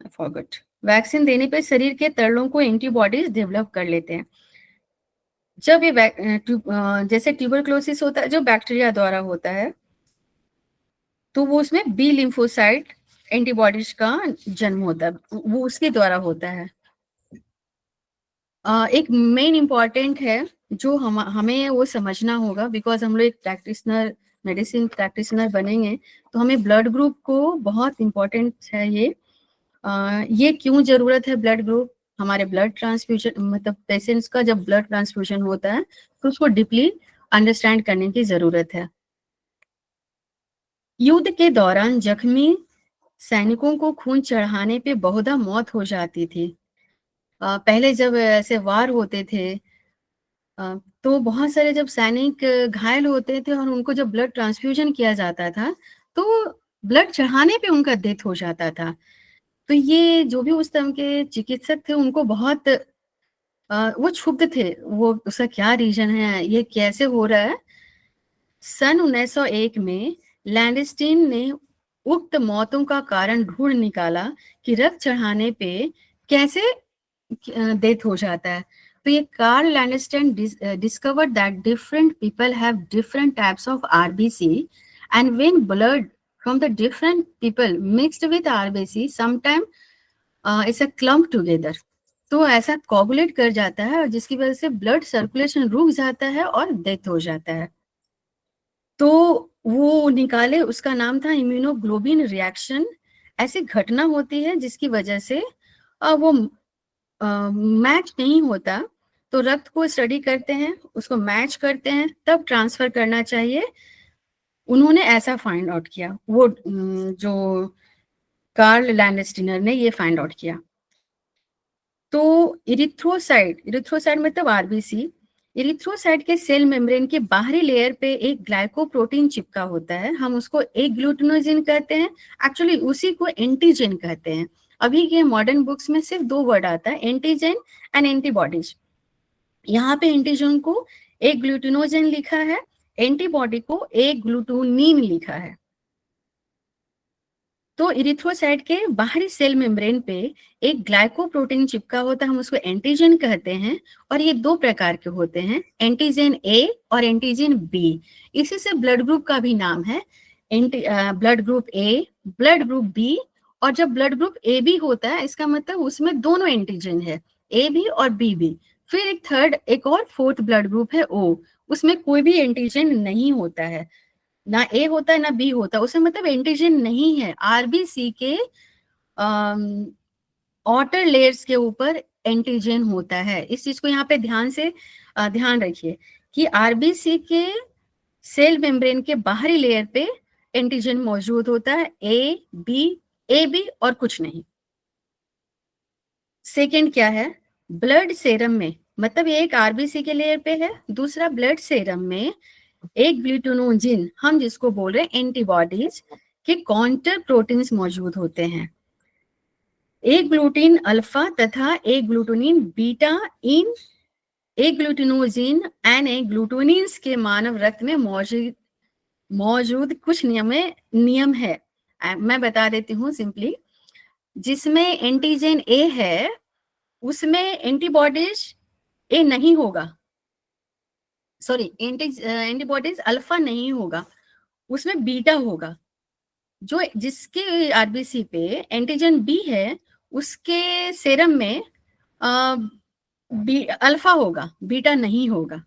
फॉरगॉट। वैक्सीन देने पे शरीर के तरलों को एंटीबॉडीज डेवलप कर लेते हैं। जब ये जैसे ट्यूबरक्लोसिस होता है जो बैक्टीरिया द्वारा होता है, तो वो उसमें बी लिम्फोसाइट एंटीबॉडीज का जन्म होता है, वो उसके द्वारा होता है। एक मेन इम्पॉर्टेंट है जो हमें वो समझना होगा, बिकॉज हम लोग एक प्रैक्टिशनर, मेडिसिन प्रैक्टिशनर बनेंगे तो हमें ब्लड ग्रुप को बहुत इम्पोर्टेंट है। ये क्यों जरूरत है ब्लड ग्रुप, हमारे ब्लड ट्रांसफ्यूजन, मतलब पेशेंट्स का जब ब्लड ट्रांसफ्यूजन होता है तो उसको डीपली अंडरस्टैंड करने की जरूरत है। युद्ध के दौरान जख्मी सैनिकों को खून चढ़ाने पे बहुधा मौत हो जाती थी। पहले जब ऐसे वार होते थे तो बहुत सारे जब सैनिक घायल होते थे और उनको जब ब्लड ट्रांसफ्यूजन किया जाता था तो ब्लड चढ़ाने पे उनका डेथ हो जाता था। तो ये जो भी उस टाइम के चिकित्सक थे उनको बहुत वो क्षुब्ध थे, वो उसका क्या रीजन है, ये कैसे हो रहा है। सन 1901 में लैंडस्टीन ने उक्त मौतों का कारण ढूंढ निकाला कि रक्त चढ़ाने पे कैसे डेथ हो जाता है। तो ये Karl लैंडस्टीन discovered that different people have different types of RBC and when blood from the different people mixed with RBC sometimes it's a clump together, तो ऐसा कोगुलेट कर जाता है और जिसकी वजह से ब्लड सर्कुलेशन रुक जाता है और डेथ हो जाता है। तो वो निकाले, उसका नाम था इम्यूनोग्लोबिन रिएक्शन। ऐसी घटना होती है जिसकी वजह से वो मैच नहीं होता, तो रक्त को स्टडी करते हैं, उसको मैच करते हैं, तब ट्रांसफर करना चाहिए उन्होंने ऐसा फाइंड आउट किया, वो जो कार्ल लैंडस्टीनर ने ये फाइंड आउट किया। तो इरिथ्रोसाइट मतलब आरबीसी, इरिथ्रोसाइट के सेल मेम्ब्रेन के बाहरी लेयर पे एक ग्लाइकोप्रोटीन चिपका होता है, हम उसको एक ग्लूटिनोजिन कहते हैं, एक्चुअली उसी को एंटीजन कहते हैं। अभी के मॉडर्न बुक्स में सिर्फ 2 वर्ड आता है, एंटीजन एंड एंटीबॉडीज। यहाँ पे एंटीजन को एक ग्लूटिनोजन लिखा है, एंटीबॉडी को एक ग्लूटोनिन लिखा है। तो इरिथ्रोसाइट के बाहरी सेल मेम्ब्रेन पे एक ग्लाइकोप्रोटीन चिपका होता है, हम उसको एंटीजन कहते हैं, और ये 2 प्रकार के होते हैं, एंटीजन ए और एंटीजन बी। इसी से ब्लड ग्रुप का भी नाम है, blood group A, blood group B. और जब ब्लड ग्रुप ए बी होता है, इसका मतलब उसमें दोनों एंटीजन है, ए बी और बी बी। फिर एक और फोर्थ ब्लड ग्रुप है ओ, उसमें कोई भी एंटीजन नहीं होता है, ना ए होता है ना बी होता है, उसमें मतलब एंटीजन नहीं है। आरबीसी के आउटर लेयर्स के ऊपर एंटीजन होता है। इस चीज को यहाँ पे ध्यान रखिए कि आरबीसी के सेल मेम्ब्रेन के बाहरी लेयर पे एंटीजन मौजूद होता है, ए बी और कुछ नहीं। सेकेंड क्या है, ब्लड सेरम में, मतलब ये एक आरबीसी के लेयर पे है, दूसरा ब्लड सेरम में एक ग्लूटिनोजिन, हम जिसको बोल रहे हैं एंटीबॉडीज के काउंटर प्रोटीन्स मौजूद होते हैं। एक ग्लूटिन अल्फा तथा एक ग्लूटोनिन बीटा इन एक ग्लूटिनोजिन एंड एक ग्लूटोनिन्स के मानव रक्त में मौजूद कुछ नियम है। मैं बता देती हूँ सिंपली। जिसमें एंटीजन ए है उसमें एंटीबॉडीज ए नहीं होगा, सॉरी एंटीबॉडीज अल्फा नहीं होगा, उसमें बीटा होगा। जो जिसके आरबीसी पे एंटीजन बी है उसके सेरम में अल्फा होगा, बीटा नहीं होगा।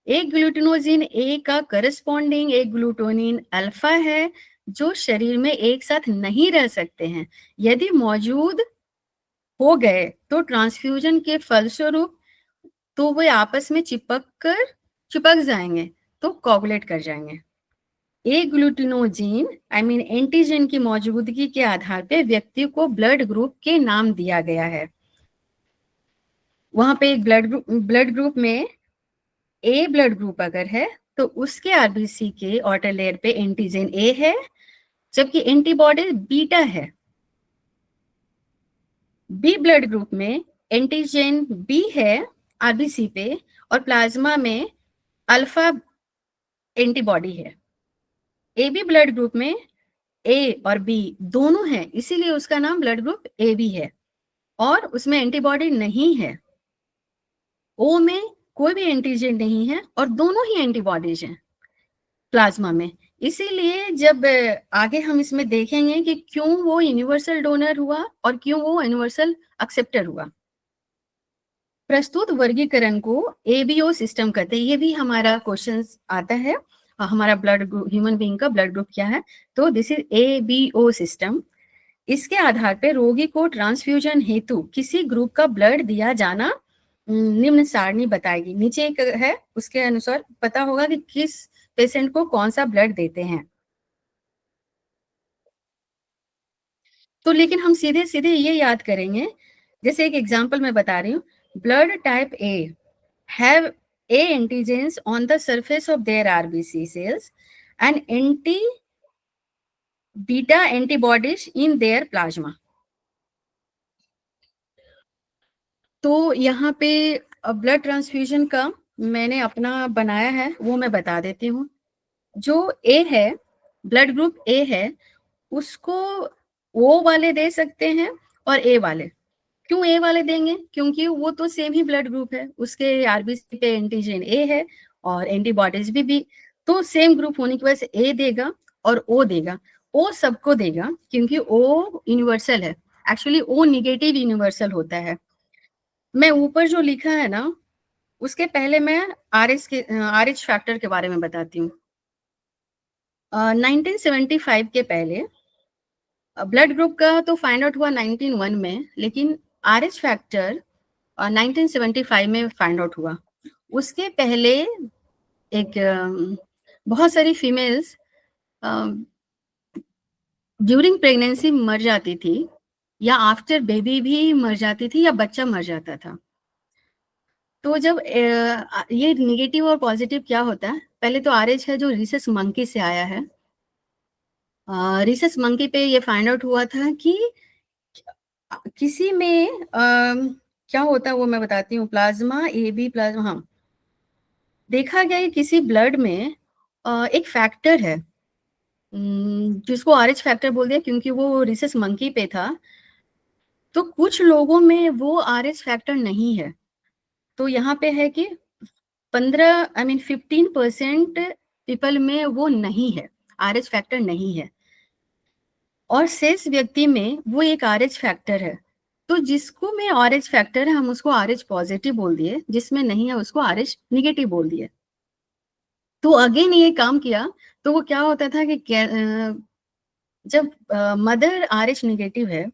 एक ग्लूटिनोजिन ए का करस्पॉन्डिंग एक ग्लूटोनिन अल्फा है, जो शरीर में एक साथ नहीं रह सकते हैं। यदि मौजूद हो गए तो ट्रांसफ्यूजन के फलस्वरूप तो वे आपस में चिपक जाएंगे, तो कोगुलेट कर जाएंगे। एक ग्लूटिनोजिन एंटीजन की मौजूदगी के आधार पे व्यक्ति को ब्लड ग्रुप के नाम दिया गया है। वहां पे एक ब्लड ग्रुप में ए ब्लड ग्रुप अगर है तो उसके आरबीसी के आउटर लेयर पे एंटीजन ए है, जबकि एंटीबॉडी बीटा है। बी ब्लड ग्रुप में एंटीजन बी है आरबीसी पे, और प्लाज्मा में अल्फा एंटीबॉडी है। ए बी ब्लड ग्रुप में ए और बी दोनों हैं, इसीलिए उसका नाम ब्लड ग्रुप ए बी है, और उसमें एंटीबॉडी नहीं है। ओ में कोई भी एंटीजन नहीं है और दोनों ही एंटीबॉडीज हैं प्लाज्मा में। इसीलिए जब आगे हम इसमें देखेंगे कि क्यों वो यूनिवर्सल डोनर हुआ और क्यों वो यूनिवर्सल एक्सेप्टर हुआ। प्रस्तुत वर्गीकरण को एबीओ सिस्टम कहते हैं। ये भी हमारा क्वेश्चन आता है, हमारा ब्लड ग्रुप, ह्यूमन बीइंग का ब्लड ग्रुप क्या है, तो दिस इज एबीओ सिस्टम। इसके आधार पर रोगी को ट्रांसफ्यूजन हेतु किसी ग्रुप का ब्लड दिया जाना निम्न सारणी बताएगी। नीचे एक है, उसके अनुसार पता होगा कि किस पेशेंट को कौन सा ब्लड देते हैं। तो लेकिन हम सीधे सीधे ये याद करेंगे, जैसे एक एग्जांपल मैं बता रही हूँ, blood type A have A antigens on the surface of their RBC cells and beta antibodies in their plasma. तो यहाँ पे ब्लड ट्रांसफ्यूजन का मैंने अपना बनाया है, वो मैं बता देती हूँ। जो ए है, ब्लड ग्रुप ए है, उसको ओ वाले दे सकते हैं और ए वाले। क्यों ए वाले देंगे? क्योंकि वो तो सेम ही ब्लड ग्रुप है, उसके आरबीसी पे एंटीजन ए है और एंटीबॉडीज भी तो सेम ग्रुप होने की वजह से ए देगा और ओ देगा। ओ सबको देगा क्योंकि ओ यूनिवर्सल है, एक्चुअली ओ निगेटिव यूनिवर्सल होता है। मैं ऊपर जो लिखा है ना, उसके पहले मैं आरएच फैक्टर के बारे में बताती हूँ। 1975 के पहले ब्लड ग्रुप का तो फाइंड आउट हुआ 1901 में, लेकिन आरएच फैक्टर 1975 में फाइंड आउट हुआ। उसके पहले एक बहुत सारी फीमेल्स ड्यूरिंग प्रेगनेंसी मर जाती थी, या आफ्टर बेबी भी मर जाती थी, या बच्चा मर जाता था। तो जब ये नेगेटिव और पॉजिटिव क्या होता है, पहले तो RH है जो रिसेस मंकी से आया है। रिसेस मंकी पे ये फाइंड आउट हुआ था कि किसी में क्या होता है वो मैं बताती हूँ। प्लाज्मा AB प्लाज्मा, हाँ, देखा गया कि किसी ब्लड में एक फैक्टर है, जिसको RH फैक्टर बोल दिया क्योंकि वो रिसेस मंकी पे था। तो कुछ लोगों में वो RH फैक्टर नहीं है। तो यहाँ पे है कि 15% पीपल में वो नहीं है, RH फैक्टर नहीं है, और शेष व्यक्ति में वो एक RH फैक्टर है। तो जिसको में RH फैक्टर है हम उसको RH पॉजिटिव बोल दिए, जिसमें नहीं है उसको RH निगेटिव बोल दिए। तो अगेन ये काम किया तो वो क्या होता था कि जब मदर RH निगेटिव है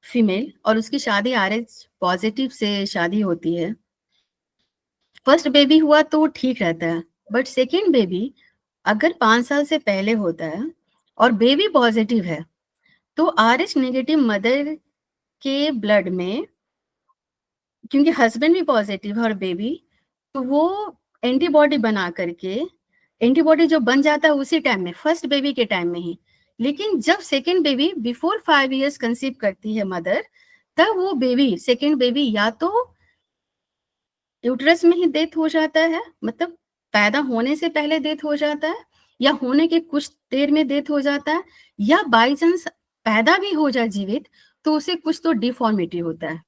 फीमेल और उसकी शादी RH पॉजिटिव से शादी होती है, फर्स्ट बेबी हुआ तो ठीक रहता है, बट सेकेंड बेबी अगर 5 साल से पहले होता है और बेबी पॉजिटिव है, तो RH नेगेटिव मदर के ब्लड में, क्योंकि हस्बैंड भी पॉजिटिव है और बेबी, तो वो एंटीबॉडी बना करके, एंटीबॉडी जो बन जाता है उसी टाइम में, फर्स्ट बेबी के टाइम में ही। लेकिन जब second baby before 5 years conceive करती है मदर, तब वो बेबी, सेकेंड बेबी, या तो यूट्रस में ही डेथ हो जाता है, मतलब पैदा होने से पहले डेथ हो जाता है, या होने के कुछ देर में डेथ हो जाता है, या बाई चांस पैदा भी हो जाए जीवित तो उसे कुछ तो डिफॉर्मिटी होता है।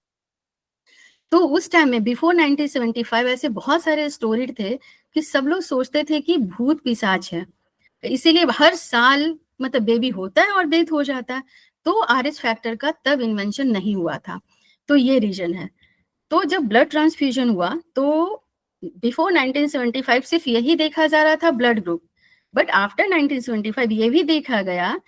तो उस टाइम में बिफोर 1975 ऐसे बहुत सारे स्टोरी थे कि सब लोग सोचते थे कि भूत पिशाच है, इसीलिए हर साल मतलब बेबी होता है और डेथ हो जाता है। तो RH फैक्टर का तब इन्वेंशन नहीं हुआ था। तो ये रीजन है। तो जब ब्लड ट्रांसफ्यूजन हुआ तो बिफोर 1975 सिर्फ यही देखा जा रहा था ब्लड ग्रुप, बट आफ्टर 1975 ये भी देखा गया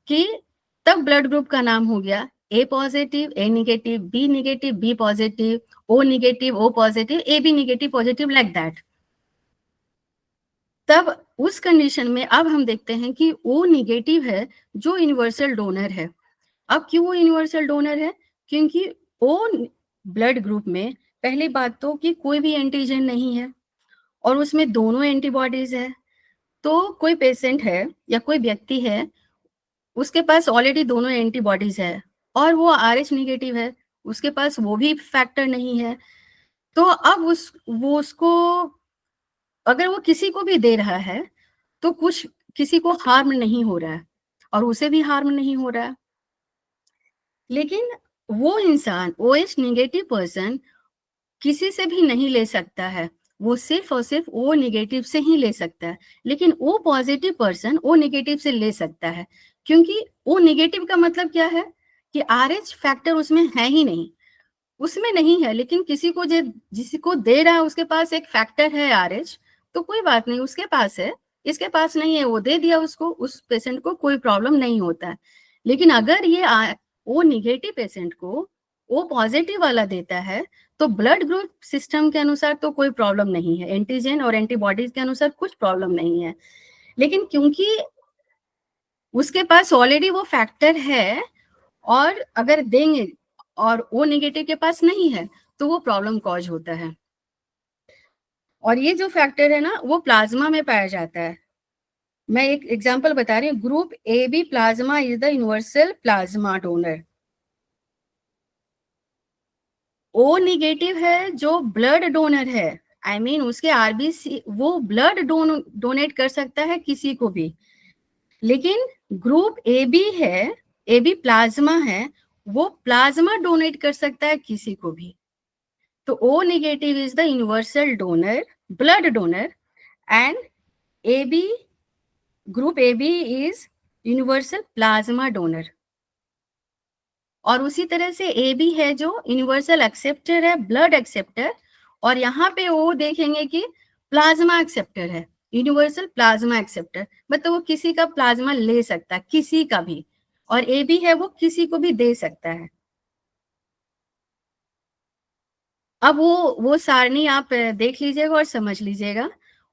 कि तब ब्लड ग्रुप का नाम हो गया A positive, A negative, B negative, B positive, O negative, O positive, AB negative, positive, like that. तब उस कंडीशन में अब हम देखते हैं कि O निगेटिव है जो यूनिवर्सल डोनर है। अब क्यों वो यूनिवर्सल डोनर है? क्योंकि O ब्लड ग्रुप में पहली बात तो कि कोई भी एंटीजन नहीं है और उसमें दोनों एंटीबॉडीज है। तो कोई पेशेंट है या कोई व्यक्ति है, उसके पास ऑलरेडी दोनों एंटीबॉडीज है और वो RH निगेटिव है, उसके पास वो भी फैक्टर नहीं है। तो अब वो उसको, अगर वो किसी को भी दे रहा है तो कुछ किसी को हार्म नहीं हो रहा है और उसे भी हार्म नहीं हो रहा है। लेकिन वो इंसान OH निगेटिव पर्सन किसी से भी नहीं ले सकता है, वो सिर्फ और सिर्फ O निगेटिव से ही ले सकता है। लेकिन O positive person O negative से ले सकता है, क्योंकि O निगेटिव का मतलब क्या है कि RH फैक्टर उसमें है ही नहीं, उसमें नहीं है। लेकिन किसी को जिसको दे रहा है उसके पास एक फैक्टर है RH, तो कोई बात नहीं, उसके पास है, इसके पास नहीं है, वो दे दिया उसको, उस पेशेंट को कोई प्रॉब्लम नहीं होता है। लेकिन अगर ये O निगेटिव पेशेंट को O पॉजिटिव वाला देता है तो ब्लड ग्रुप सिस्टम के अनुसार तो कोई प्रॉब्लम नहीं है, एंटीजन और एंटीबॉडीज के अनुसार कुछ प्रॉब्लम नहीं है। लेकिन क्योंकि उसके पास ऑलरेडी वो फैक्टर है और अगर देंगे और O नेगेटिव के पास नहीं है तो वो प्रॉब्लम कॉज होता है। और ये जो फैक्टर है ना वो प्लाज्मा में पाया जाता है। मैं एक एग्जांपल बता रही हूँ, group AB plasma is the universal plasma donor. O negative है जो ब्लड डोनर है, आई मीन उसके RBC, वो ब्लड डोनेट कर सकता है किसी को भी। लेकिन ग्रुप AB है, AB प्लाज्मा है, वो प्लाज्मा डोनेट कर सकता है किसी को भी। तो O negative is the universal donor, blood donor, and AB, group AB is universal plasma donor. और उसी तरह से AB है जो यूनिवर्सल एक्सेप्टर है, ब्लड एक्सेप्टर, और यहाँ पे वो देखेंगे कि प्लाज्मा एक्सेप्टर है, यूनिवर्सल प्लाज्मा एक्सेप्टर, मतलब वो किसी का प्लाज्मा ले सकता है, किसी का भी। और AB है वो किसी को भी दे सकता है। अब वो सारणी आप देख लीजिएगा और समझ लीजिएगा।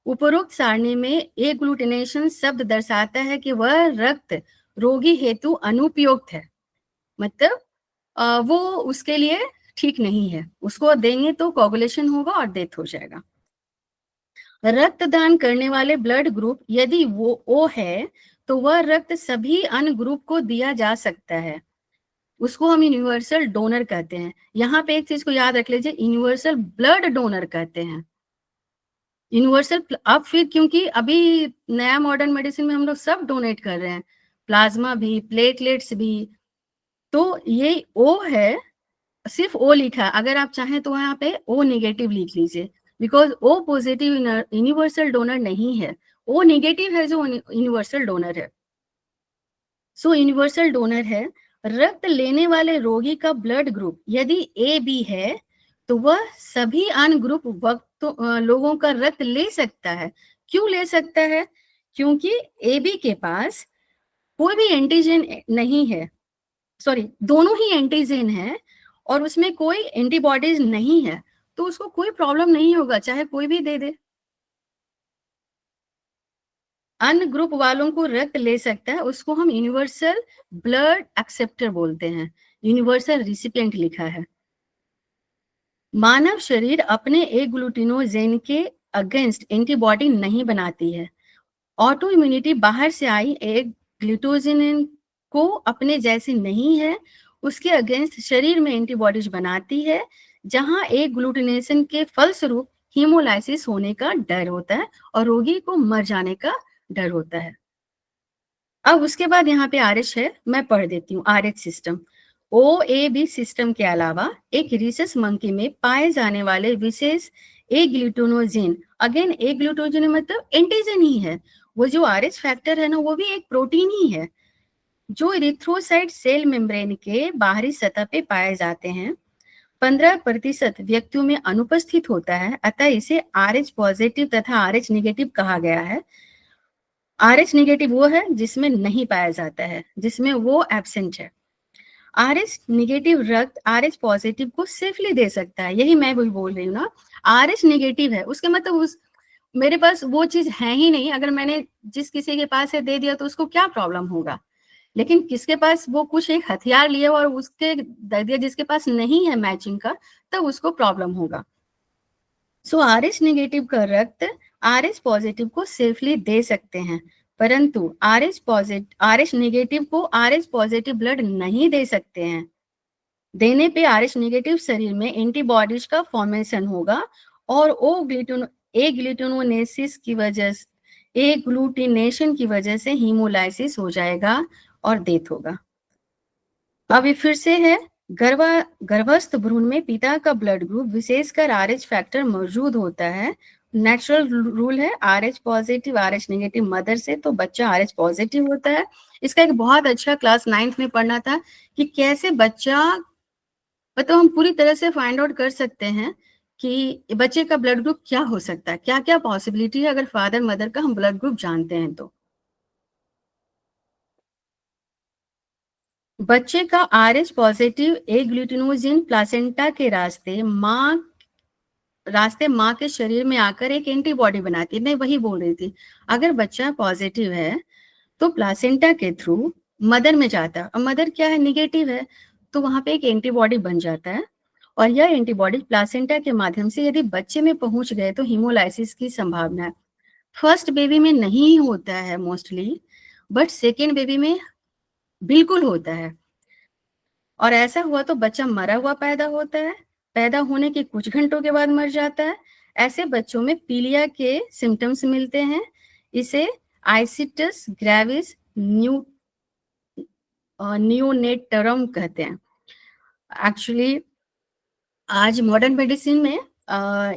उपरोक्त सारणी में एग्लूटिनेशन शब्द दर्शाता है कि वह रक्त रोगी हेतु अनुपयुक्त है, मतलब वो उसके लिए ठीक नहीं है, उसको देंगे तो कोगुलेशन होगा और डेथ हो जाएगा। रक्तदान करने वाले ब्लड ग्रुप यदि वो ओ है तो वह रक्त सभी अन्य ग्रुप को दिया जा सकता है, उसको हम यूनिवर्सल डोनर कहते हैं। यहाँ पे एक चीज को याद रख लीजिए, यूनिवर्सल ब्लड डोनर कहते हैं यूनिवर्सल। अब फिर क्योंकि अभी नया मॉडर्न मेडिसिन में हम लोग सब डोनेट कर रहे हैं, प्लाज्मा भी, प्लेटलेट्स भी, तो ये ओ है, सिर्फ ओ लिखा है, अगर आप चाहें तो यहाँ पे ओ नेगेटिव लिख लीजिए, because O positive universal donor नहीं है, ओ नेगेटिव है जो यूनिवर्सल डोनर है। सो यूनिवर्सल डोनर है। रक्त लेने वाले रोगी का ब्लड ग्रुप यदि ए बी है तो वह सभी अन्य ग्रुप लोगों का रक्त ले सकता है। क्यों ले सकता है? क्योंकि ए बी के पास कोई भी एंटीजन नहीं है, सॉरी दोनों ही एंटीजन है और उसमें कोई एंटीबॉडीज नहीं है, तो उसको कोई प्रॉब्लम नहीं होगा, चाहे कोई भी दे दे। अन्य ग्रुप वालों को रक्त ले सकता है, उसको हम यूनिवर्सल ब्लड एक्सेप्टर बोलते हैं, यूनिवर्सल रिसिपिएंट लिखा है। मानव शरीर अपने एग्लूटिनोजेन के अगेंस्ट एंटीबॉडी नहीं बनाती है। ऑटो इम्यूनिटी बाहर से आई एक ग्लूटोजिन को अपने जैसी नहीं है, उसके अगेंस्ट शरीर में एंटीबॉडीज बनाती है, जहां एक ग्लूटिनेशन के फलस्वरूप हीमोलाइसिस होने का डर होता है और रोगी को मर जाने का डर होता है। अब उसके बाद यहाँ पे आरएच है, मैं पढ़ देती हूँ आरएच सिस्टम। OAB सिस्टम के अलावा एक रीसस मंकी में पाए जाने वाले विशेष एग्लूटिनोजेन, अगेन एग्लूटिनोजेन मतलब एंटीजन ही है, वो जो आरएच फैक्टर है ना वो भी एक प्रोटीन ही है जो इरिथ्रोसाइट सेल मेम्ब्रेन के बाहरी सतह पे पाए जाते हैं। 15% व्यक्तियों में अनुपस्थित होता है, अतः इसे RH पॉजिटिव तथा RH नेगेटिव कहा गया है। RH नेगेटिव वो है जिसमें नहीं पाया जाता है, जिसमें वो एब्सेंट है। RH नेगेटिव रक्त RH पॉजिटिव को सेफली दे सकता है, यही मैं भी बोल रही हूँ ना। RH नेगेटिव है उसके मतलब उस मेरे पास वो चीज है ही नहीं, अगर मैंने जिस किसी के पास है दे दिया तो उसको क्या प्रॉब्लम होगा, लेकिन किसके पास वो कुछ एक हथियार लिए और उसके दे दिया जिसके पास नहीं है मैचिंग का, तब उसको प्रॉब्लम होगा। सो RH नेगेटिव का रक्त RH पॉजिटिव को सेफली दे सकते हैं, परंतु RH नेगेटिव को RH पॉजिटिव ब्लड नहीं दे सकते हैं। देने पे RH नेगेटिव शरीर में एंटीबॉडीज का फॉर्मेशन होगा और एग्लूटिनेशन की वजह से हीमोलाइसिस हो जाएगा और डेथ होगा। अब ये फिर से है, गर्भस्थ भ्रूण में पिता का ब्लड ग्रुप विशेषकर RH फैक्टर मौजूद होता है। नेचुरल रूल है RH positive RH negative mother से, तो बच्चा RH पॉजिटिव होता है। इसका एक बहुत अच्छा क्लास 9th में पढ़ना था कि कैसे बच्चा, मतलब हम पूरी तरह से फाइंड आउट कर सकते हैं कि बच्चे का ब्लड ग्रुप क्या हो सकता है, क्या क्या पॉसिबिलिटी है अगर फादर मदर का हम ब्लड ग्रुप जानते हैं तो। बच्चे का RH पॉजिटिव एग्लूटिनोजेन प्लासेंटा के रास्ते माँ के शरीर में आकर एक एंटीबॉडी बनाती है। मैं वही बोल रही थी, अगर बच्चा पॉजिटिव है तो प्लासेंटा के थ्रू मदर में जाता है और मदर क्या है, निगेटिव है, तो वहां पे एक एंटीबॉडी बन जाता है और यह एंटीबॉडी प्लासेंटा के माध्यम से यदि बच्चे में पहुंच गए तो हीमोलाइसिस की संभावना है। फर्स्ट बेबी में नहीं होता है मोस्टली, बट सेकेंड बेबी में बिल्कुल होता है, और ऐसा हुआ तो बच्चा मरा हुआ पैदा होता है, पैदा होने के कुछ घंटों के बाद मर जाता है। ऐसे बच्चों में पीलिया के सिम्टम्स मिलते हैं। इसे आइसिटस ग्रेविस नियोनेटरम कहते हैं। एक्चुअली आज मॉडर्न मेडिसिन में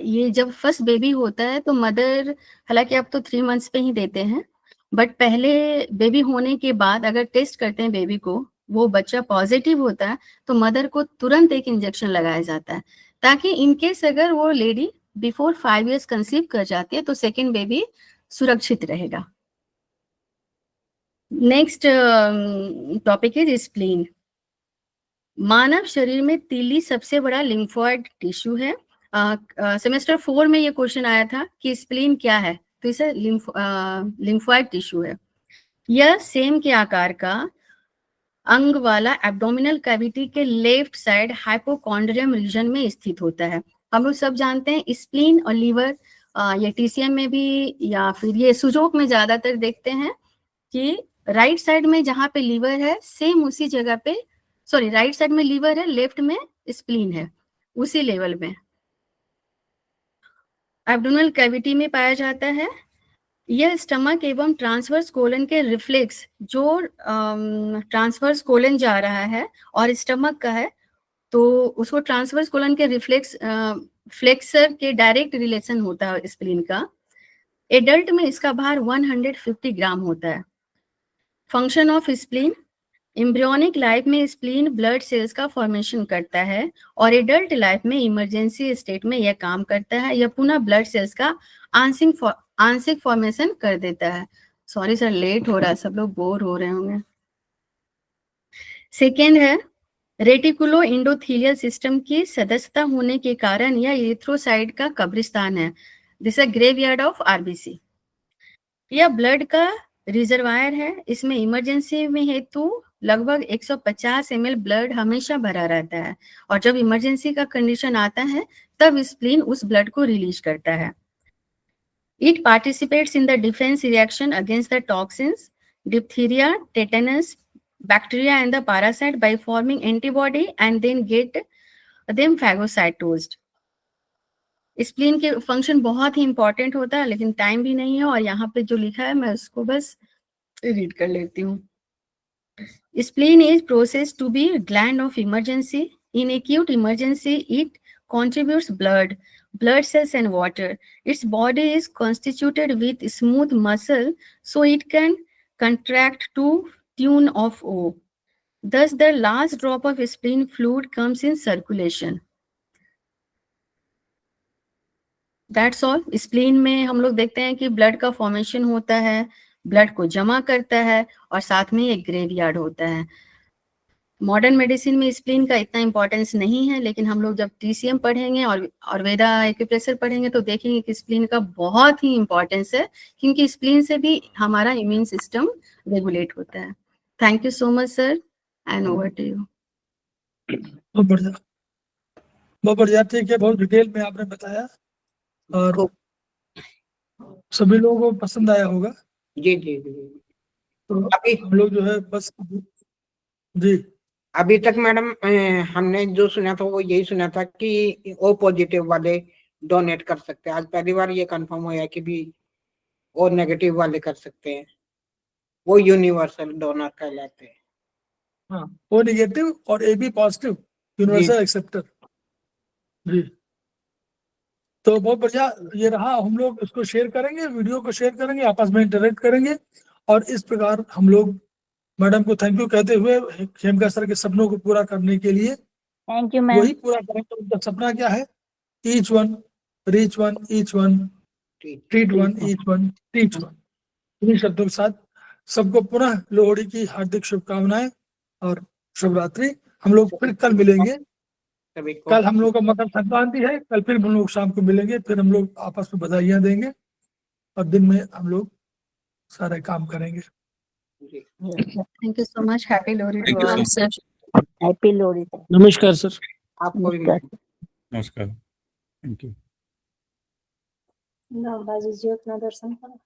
ये जब फर्स्ट बेबी होता है तो मदर, हालांकि अब तो 3 मंथ्स पे ही देते हैं, बट पहले बेबी होने के बाद अगर टेस्ट करते हैं बेबी को, वो बच्चा पॉजिटिव होता है तो मदर को तुरंत एक इंजेक्शन लगाया जाता है, ताकि इनकेस अगर वो लेडी बिफोर 5 years कंसीव कर जाती है तो सेकेंड बेबी सुरक्षित रहेगा। Next topic is spleen. मानव शरीर में तीली सबसे बड़ा लिम्फोइड टिश्यू है। सेमेस्टर 4 में ये क्वेश्चन आया था कि स्प्लीन क्या है, तो इसे लिम्फोइड टिश्यू है। यह सेम के आकार का अंग वाला एब्डोमिनल कैविटी के लेफ्ट साइड हाइपोकॉन्ड्रियम रीजन में स्थित होता है। हम लोग सब जानते हैं स्प्लीन और लीवर, ये टीसीएम में भी या फिर ये सुजोक में ज्यादातर देखते हैं कि राइट साइड में जहाँ पे लीवर है सेम उसी जगह पे, सॉरी राइट साइड में लीवर है, लेफ्ट में स्प्लीन है, उसी लेवल में एब्डोमिनल कैविटी में पाया जाता है। यह स्टमक एवं ट्रांसवर्स कोलन के रिफ्लेक्स, जो ट्रांसवर्स कोलन जा रहा है और स्टमक का है, तो उसको ट्रांसवर्स कोलन के रिफ्लेक्स फ्लेक्सर के डायरेक्ट रिलेशन होता है स्प्लीन का। एडल्ट में इसका भार 150 ग्राम होता है। Function of spleen, embryonic life में स्प्लीन ब्लड सेल्स का फॉर्मेशन करता है और एडल्ट लाइफ में इमरजेंसी स्टेट में यह काम करता है। यह पुनः ब्लड सेल्स का आंशिक फॉर्मेशन कर देता है। सॉरी सर, लेट हो रहा है, सब लोग बोर हो रहे होंगे। सेकेंड है रेटिकुलो इंडोथीलियल सिस्टम की सदस्यता होने के कारण यह एरिथ्रोसाइट का कब्रिस्तान है। दिस है ग्रेवयार्ड ऑफ आरबीसी। यह ब्लड का रिजर्वायर है। इसमें इमरजेंसी में हेतु लगभग 150 ml ब्लड हमेशा भरा रहता है और जब इमरजेंसी का कंडीशन आता है तब स्प्लीन उस ब्लड को रिलीज करता है। It participates in the defence reaction against the toxins, diphtheria, tetanus, bacteria and the parasite by forming antibody and then get them phagocytosed. Spleen के फंक्शन बहुत ही इंपॉर्टेंट होता है, लेकिन टाइम भी नहीं है और यहाँ पे जो लिखा है मैं उसको बस रीड कर लेती हूँ। Spleen is processed to be a gland of emergency. In acute emergency, it contributes blood cells and water. Its body is constituted with smooth muscle, so it can contract to tune of O. Thus, the last drop of spleen fluid comes in circulation. That's all. Spleen में हम लोग देखते हैं कि blood का formation होता है, blood को जमा करता है और साथ में एक ग्रेवयार्ड होता है। मॉडर्न मेडिसिन में स्प्लीन का इतना इंपॉर्टेंस नहीं है, लेकिन हम लोग जब टीसीएम पढ़ेंगे और वेदा एक्यूप्रेशर पढ़ेंगे तो देखेंगे कि स्प्लीन का बहुत ही इंपॉर्टेंस है, क्योंकि स्प्लीन से भी हमारा इम्यून सिस्टम रेगुलेट होता है। Thank you so much sir, and over to you. बहुत बढ़िया, बहुत बढ़िया, ठीक है, बहुत डिटेल में आपने बताया और सभी लोगों को पसंद आया होगा। जी जी जी। तो अभी हम लोग जो है बस जी अभी तक मैडम हमने जो सुना था वो यही सुना था कि ओ पॉजिटिव वाले डोनेट कर सकते हैं। आज पहली बार ये कंफर्म हुआ कि भी ओ नेगेटिव वाले कर सकते हैं, वो यूनिवर्सल डोनर कहलाते हैं। हाँ, ओ नेगेटिव और A B positive universal acceptor. जी, तो बहुत बढ़िया ये रहा। हम लोग इसको शेयर करेंगे, वीडियो को शेयर करेंगे, आपस में इंटरेक्ट करेंगे और इस प्रकार हम लोग मैडम को थैंक यू कहते हुए खेमका सर के सपनों को पूरा करने के लिए थैंक यू मैम। वही पूरा करेंगे। उनका सपना क्या है? Each one reach one, each one treat one, each one teach one. इन्हीं शब्दों के साथ सबको पुनः लोहड़ी की हार्दिक शुभकामनाएं और शुभ रात्रि। हम लोग फिर कल मिलेंगे। कल हम लोग का मकर संक्रांति है, कल फिर हम लोग शाम को मिलेंगे, फिर हम लोग आपस में बधाइयां देंगे और दिन में हम लोग सारे काम करेंगे। Thank you so much. Happy Lohri to all sir. Happy Lohri. नमस्कार सर। आपको भी नमस्कार, थैंक यू। बाजी ज्योत ना दर्शन करो।